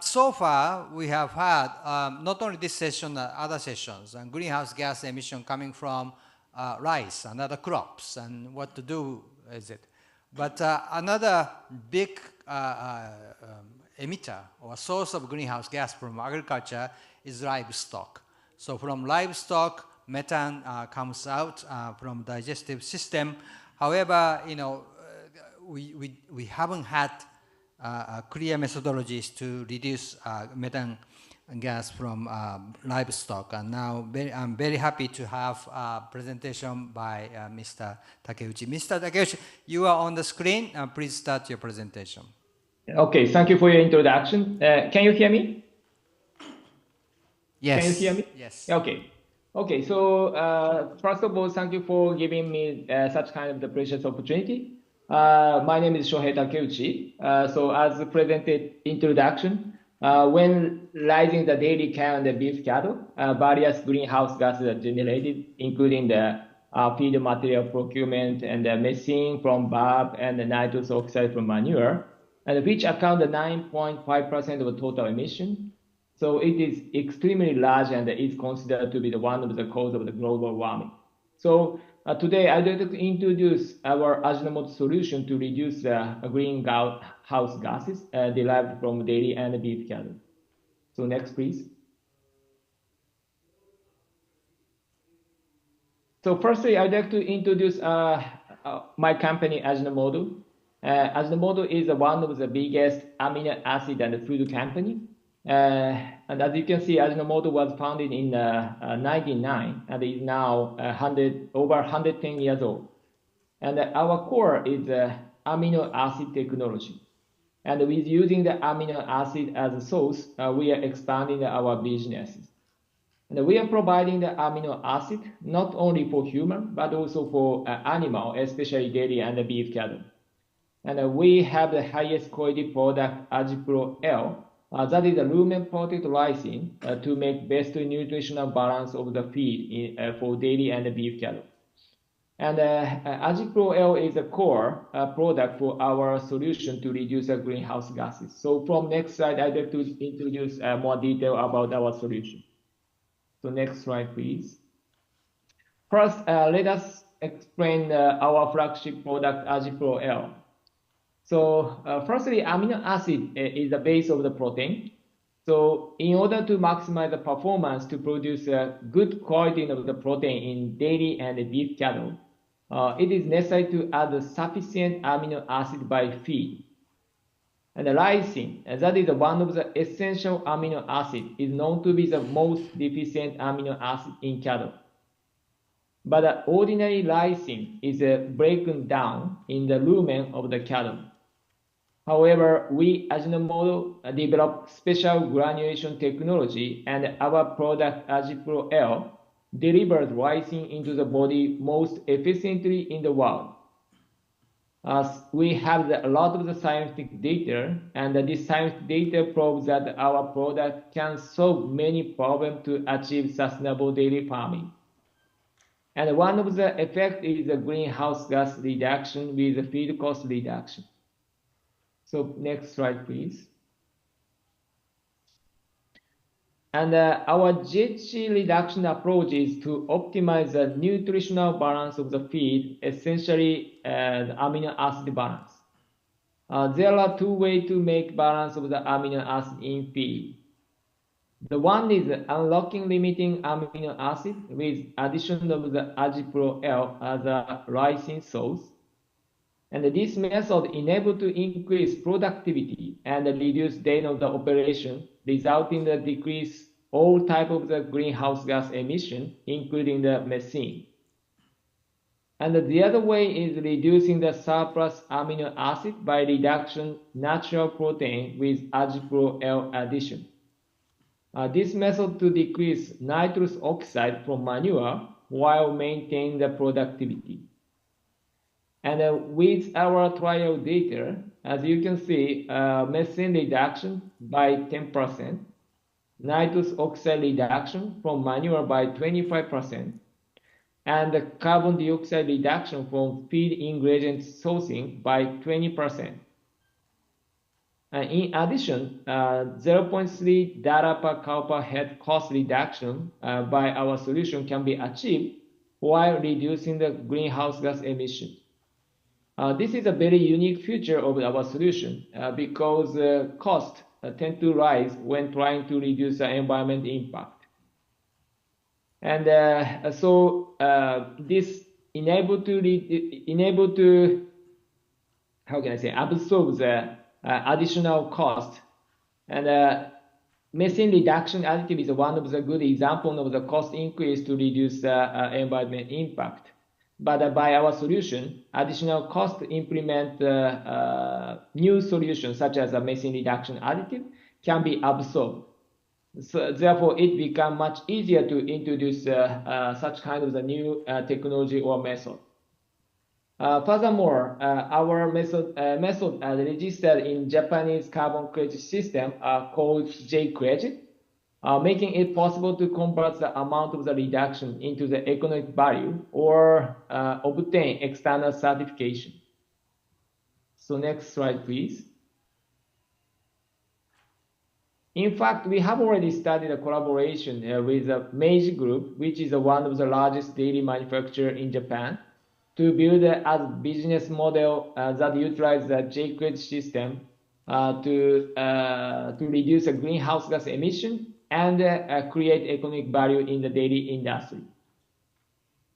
So far, we have had not only this session, other sessions, and greenhouse gas emission coming from rice and other crops, and what to do is it. But another big emitter or source of greenhouse gas from agriculture is livestock. So from livestock, methane comes out from digestive system. However, we haven't had clear methodologies to reduce methane gas from livestock. And now I'm very happy to have a presentation by Mr. Takeuchi. Mr. Takeuchi, you are on the screen. Please start your presentation. Okay, thank you for your introduction. Can you hear me? Yes. Can you hear me? Yes. Okay. Okay, so first of all, thank you for giving me such kind of the precious opportunity. My name is Shohei Takeuchi. So as presented introduction, when raising the dairy cow and the beef cattle, various greenhouse gases are generated, including the feed material procurement and the methane from barb and the nitrous oxide from manure, and which account the 9.5% of the total emission. So it is extremely large and is considered to be the one of the cause of the global warming. So today I'd like to introduce our Ajinomoto solution to reduce greenhouse gases derived from dairy and beef cattle. So next, please. So firstly, I'd like to introduce my company, Ajinomoto. Ajinomoto is one of the biggest amino acid and food company. And as you can see, Ajinomoto was founded in 1999 and is now over 110 years old. And our core is amino acid technology. And with using the amino acid as a source, we are expanding our businesses. And we are providing the amino acid not only for human, but also for animal, especially dairy and beef cattle. And we have the highest quality product, AjiPro-L, that is a lumen-protect lysine to make best nutritional balance of the feed for dairy and beef cattle. And AjiPro-L is a core product for our solution to reduce greenhouse gases. So from next slide, I'd like to introduce more detail about our solution. So next slide, please. First, let us explain our flagship product, AjiPro-L. So firstly, amino acid is the base of the protein. So in order to maximize the performance to produce a good quality of the protein in dairy and beef cattle, it is necessary to add sufficient amino acid by feed. And the lysine, that is one of the essential amino acid, is known to be the most deficient amino acid in cattle. But the ordinary lysine is broken down in the lumen of the cattle. However, we Ajinomoto developed special granulation technology, and our product AjiPro-L delivers lysine into the body most efficiently in the world. We have a lot of the scientific data, and this scientific data proves that our product can solve many problems to achieve sustainable dairy farming. And one of the effects is the greenhouse gas reduction with the feed cost reduction. So next slide, please. And our GHG reduction approach is to optimize the nutritional balance of the feed, essentially the amino acid balance. There are two ways to make balance of the amino acid in feed. The one is unlocking limiting amino acid with addition of the AjiPro-L as a lysine source. And this method enables to increase productivity and reduce days of the operation, resulting in the decrease all type of the greenhouse gas emission, including the methane. And the other way is reducing the surplus amino acid by reduction natural protein with AjiPro-L addition. This method to decrease nitrous oxide from manure while maintaining the productivity. And with our trial data, as you can see, methane reduction by 10%, nitrous oxide reduction from manure by 25%, and the carbon dioxide reduction from feed ingredient sourcing by 20%. In addition, 0.3 data per cow per head cost reduction by our solution can be achieved while reducing the greenhouse gas emission. This is a very unique feature of our solution because costs tend to rise when trying to reduce the environment impact. And this enable to how can I say, absorb the additional cost. And methane reduction additive is one of the good examples of the cost increase to reduce the environment impact. But by our solution, additional cost to implement new solutions such as a methane reduction additive can be absorbed. So therefore, it becomes much easier to introduce such kind of the new technology or method. Furthermore, our method registered in Japanese carbon credit system called J-credit, making it possible to convert the amount of the reduction into the economic value or obtain external certification. So next slide, please. In fact, we have already started a collaboration with the Meiji Group, which is one of the largest dairy manufacturers in Japan, to build a business model that utilizes the J-credit system to reduce the greenhouse gas emission and create economic value in the dairy industry.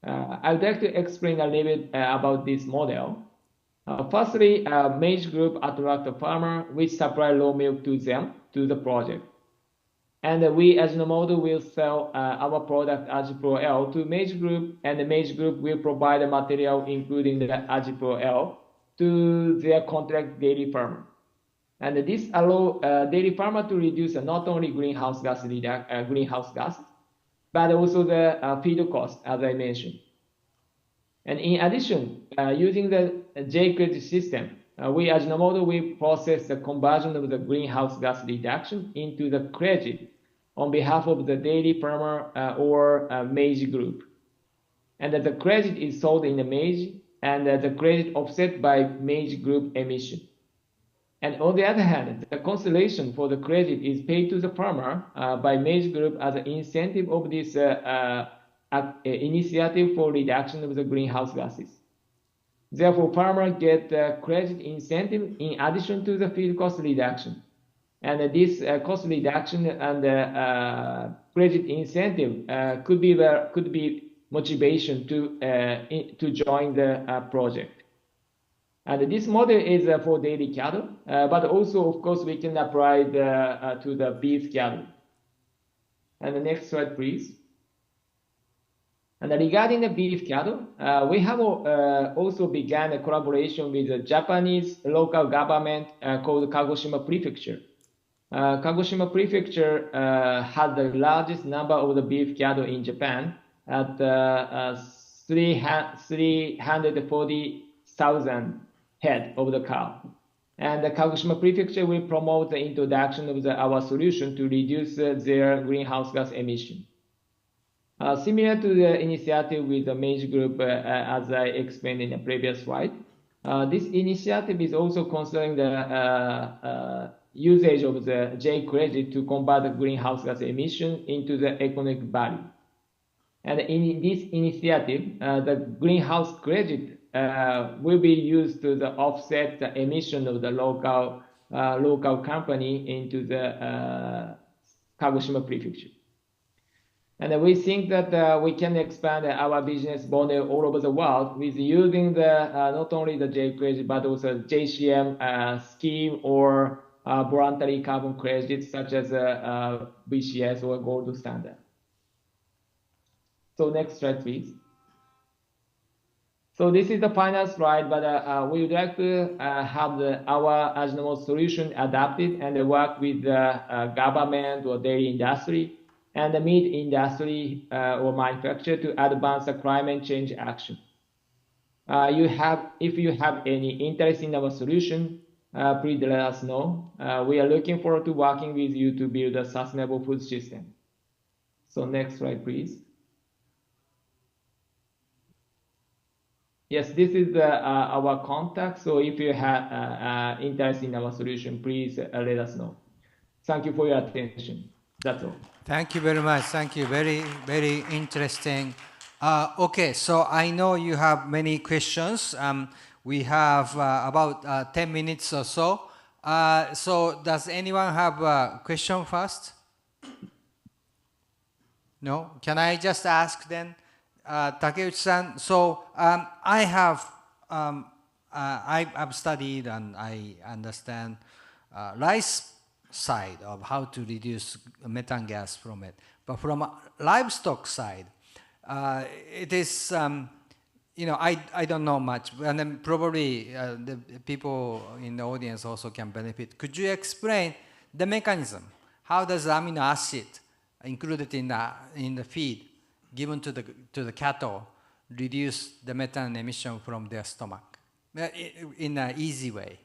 I would like to explain a little bit about this model. Firstly, Meiji Group attracts a farmer which supply raw milk to them to the project. And we, as the model, will sell our product AgiPro-L to Meiji Group, and the Meiji Group will provide the material, including the AgiPro-L, to their contract dairy farmer. And this allows dairy farmer to reduce not only greenhouse gas, but also the feed cost, as I mentioned. And in addition, using the J-credit system, we, as the model, will process the conversion of the greenhouse gas reduction into the credit on behalf of the dairy farmer or Meiji Group. And the credit is sold in the Meiji, and the credit offset by Meiji Group emission. And on the other hand, the consideration for the credit is paid to the farmer by Meiji Group as an incentive of this initiative for reduction of the greenhouse gases. Therefore, farmers get credit incentive in addition to the feed cost reduction. And this cost reduction and credit incentive could be motivation to join the project. And this model is for dairy cattle, but also, of course, we can apply to the beef cattle. And the next slide, please. And regarding the beef cattle, we have also begun a collaboration with the Japanese local government called Kagoshima Prefecture. Kagoshima Prefecture had the largest number of the beef cattle in Japan at 340,000 head of the cow. And the Kagoshima Prefecture will promote the introduction of our solution to reduce their greenhouse gas emission. Similar to the initiative with the Meiji Group, as I explained in the previous slide, this initiative is also considering the usage of the J-credit to combat the greenhouse gas emission into the economic value. And in this initiative, the greenhouse credit will be used to offset the emission of the local company into the Kagoshima Prefecture. And we think that we can expand our business model all over the world with using not only the J-credit, but also JCM scheme or voluntary carbon credits such as VCS or gold standard. So next slide, please. So this is the final slide, but we would like to have our Ajinomoto solution adapted and work with the government or dairy industry and the meat industry or manufacturer to advance the climate change action. If you have any interest in our solution, please let us know. We are looking forward to working with you to build a sustainable food system. So next slide, please. Yes, this is our contact. So if you have interest in our solution, please let us know. Thank you for your attention. That's all. Thank you very much. Thank you. Very, very interesting. Okay, so I know you have many questions. We have about 10 minutes or so. So does anyone have a question first? No? Can I just ask then, Takeuchi-san? So I've studied and I understand rice side of how to reduce methane gas from it. But from a livestock side, it is, I don't know much. And then probably the people in the audience also can benefit. Could you explain the mechanism? How does amino acid included in the feed given to the cattle reduce the methane emission from their stomach in an easy way?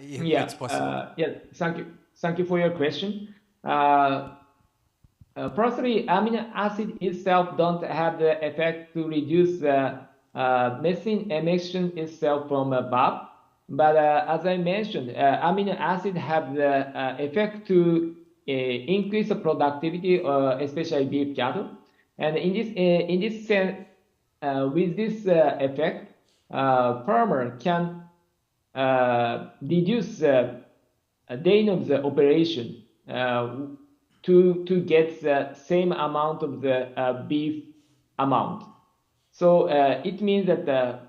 If it's possible. Thank you for your question. Firstly, amino acid itself don't have the effect to reduce the methane emission itself from above. But as I mentioned, amino acid have the effect to increase the productivity, especially beef cattle. And in this sense, with this effect, farmer can reduce the day of the operation to get the same amount of the beef amount. So it means that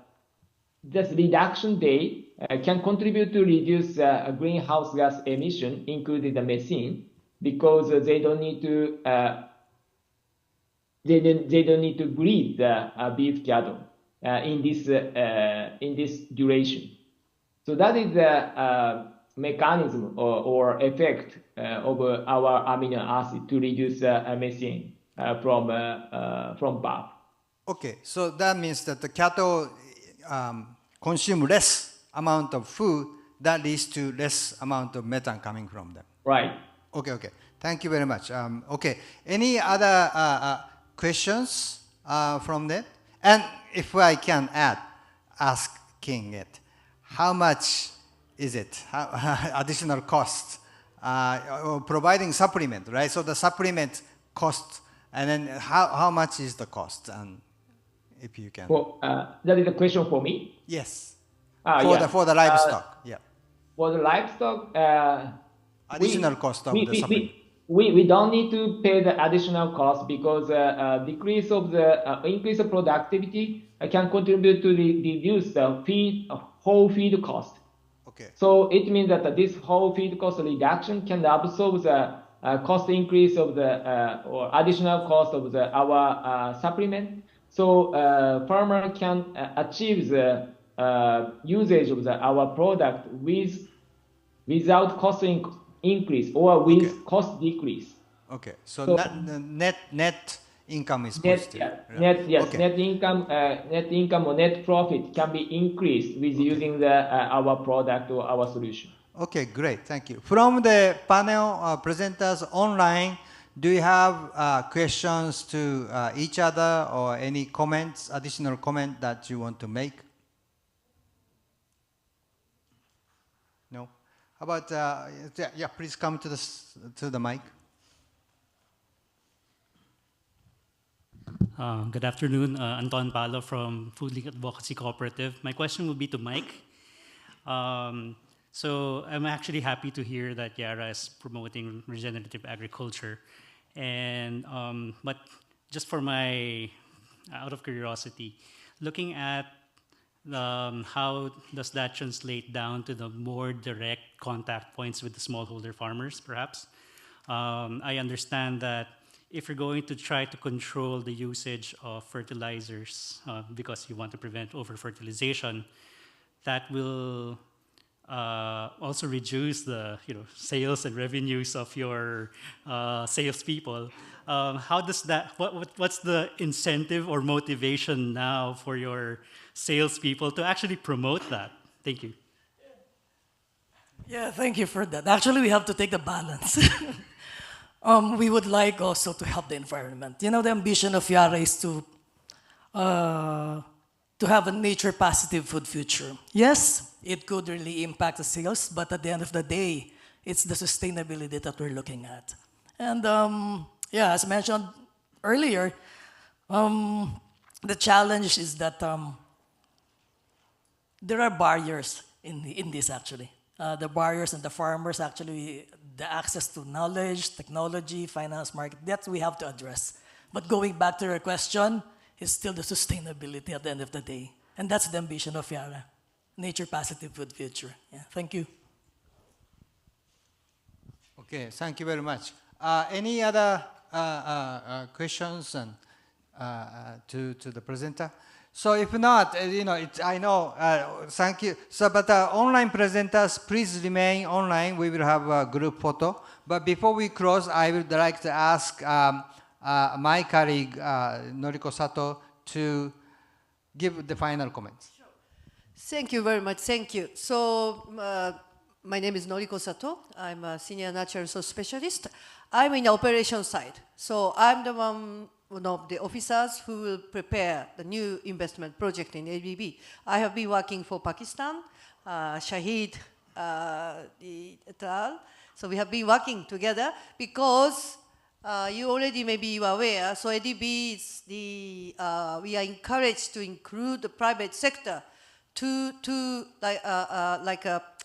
this reduction day can contribute to reduce greenhouse gas emission, including the methane, because they don't need to breed the beef cattle in this duration. So that is the mechanism or effect of our amino acid to reduce methane from beef. Okay, so that means that the cattle consume less amount of food that leads to less amount of methane coming from them. Right. Okay. Thank you very much. Okay, any other questions from that? And if I can asking it, how much is it? Additional cost or providing supplement, right? So the supplement cost, and then how much is the cost? And if you can. Well, that is a question for me. Yes. For the livestock. Yeah. For the livestock, additional cost of the supplement. We don't need to pay the additional cost because increase of productivity can contribute to reduce the whole feed cost. Okay. So it means that this whole feed cost reduction can absorb the cost increase of the or additional cost of our supplement. So farmer can achieve the usage of our product without cost increase or with cost decrease. Okay, so net income is positive. Net income or net profit can be increased with using our product or our solution. Okay, great, thank you. From the panel presenters online, do you have questions to each other or any comments, additional comment that you want to make? No? How about, please come to the mic. Good afternoon, Anton Palo from Food League Advocacy Cooperative. My question will be to Mike. So I'm actually happy to hear that Yara is promoting regenerative agriculture. And but just for out of curiosity, looking at how does that translate down to the more direct contact points with the smallholder farmers, perhaps? I understand that if you're going to try to control the usage of fertilizers because you want to prevent over-fertilization, that will also reduce the sales and revenues of your salespeople. How does that? What's the incentive or motivation now for your salespeople to actually promote that? Thank you. Yeah, thank you for that. Actually, we have to take the balance. We would like also to help the environment. The ambition of Yara is to to have a nature-positive food future. Yes, it could really impact the sales, but at the end of the day, it's the sustainability that we're looking at. And yeah, as mentioned earlier, the challenge is that there are barriers in this actually. The barriers and the farmers actually, the access to knowledge, technology, finance, market, that we have to address. But going back to your question, it's still the sustainability at the end of the day. And that's the ambition of Yara, nature-positive food future. Yeah, thank you. Okay, thank you very much. Any other questions and, to the presenter? So if not, I know, thank you. So, but online presenters, please remain online. We will have a group photo. But before we close, I would like to ask my colleague, Noriko Sato, to give the final comments. Sure. Thank you very much. Thank you. So, my name is Noriko Sato. I'm a senior natural resource specialist. I'm in the operation side. So I'm the one of the officers who will prepare the new investment project in ABB. I have been working for Pakistan, Shahid et al. So we have been working together because you already maybe are aware, so ADB is we are encouraged to include the private sector to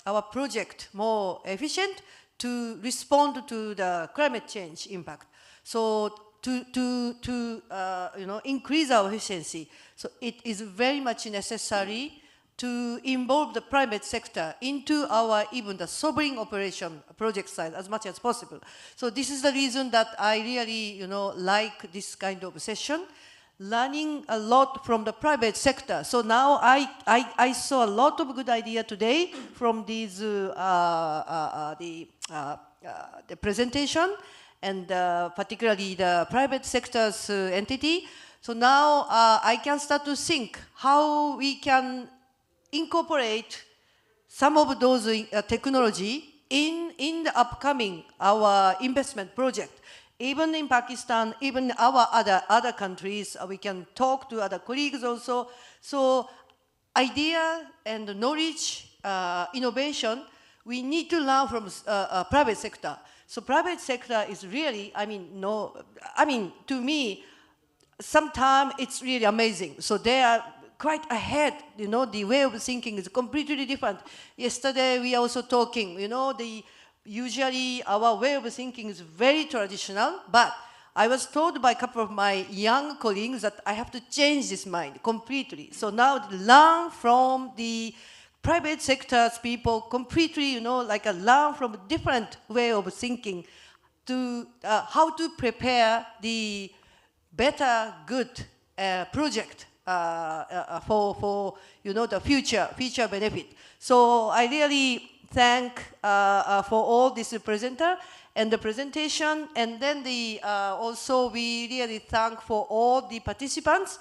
our project more efficient to respond to the climate change impact. So to increase our efficiency, so it is very much necessary to involve the private sector into our even the sobering operation project side as much as possible. So this is the reason that I really like this kind of session, learning a lot from the private sector. So now I saw a lot of good idea today from these the presentation, and particularly the private sector's entity. So now I can start to think how we can incorporate some of those technology in the upcoming our investment project. Even in Pakistan, even our other countries, we can talk to other colleagues also. So idea and knowledge, innovation, we need to learn from private sector. So private sector is really, to me, sometimes it's really amazing. So they are quite ahead, the way of thinking is completely different. Yesterday we are also talking, usually our way of thinking is very traditional, but I was told by a couple of my young colleagues that I have to change this mind completely. So now learn from the private sector's people completely, learn from a different way of thinking to how to prepare the better, good project for the future benefit. So I really thank for all this presenter and the presentation, and then also we really thank for all the participants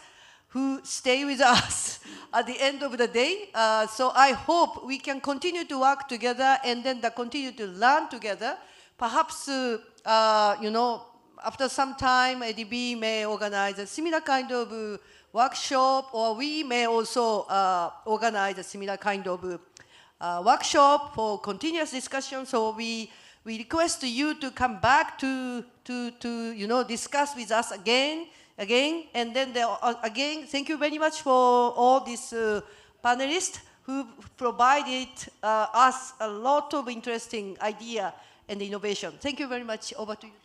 who stay with us at the end of the day. So I hope we can continue to work together and then continue to learn together. Perhaps, after some time, ADB may organize a similar kind of workshop, or we may also organize a similar kind of workshop for continuous discussion. So we request you to come back to discuss with us again, and then again, thank you very much for all these panelists who provided us a lot of interesting idea and innovation. Thank you very much. Over to you.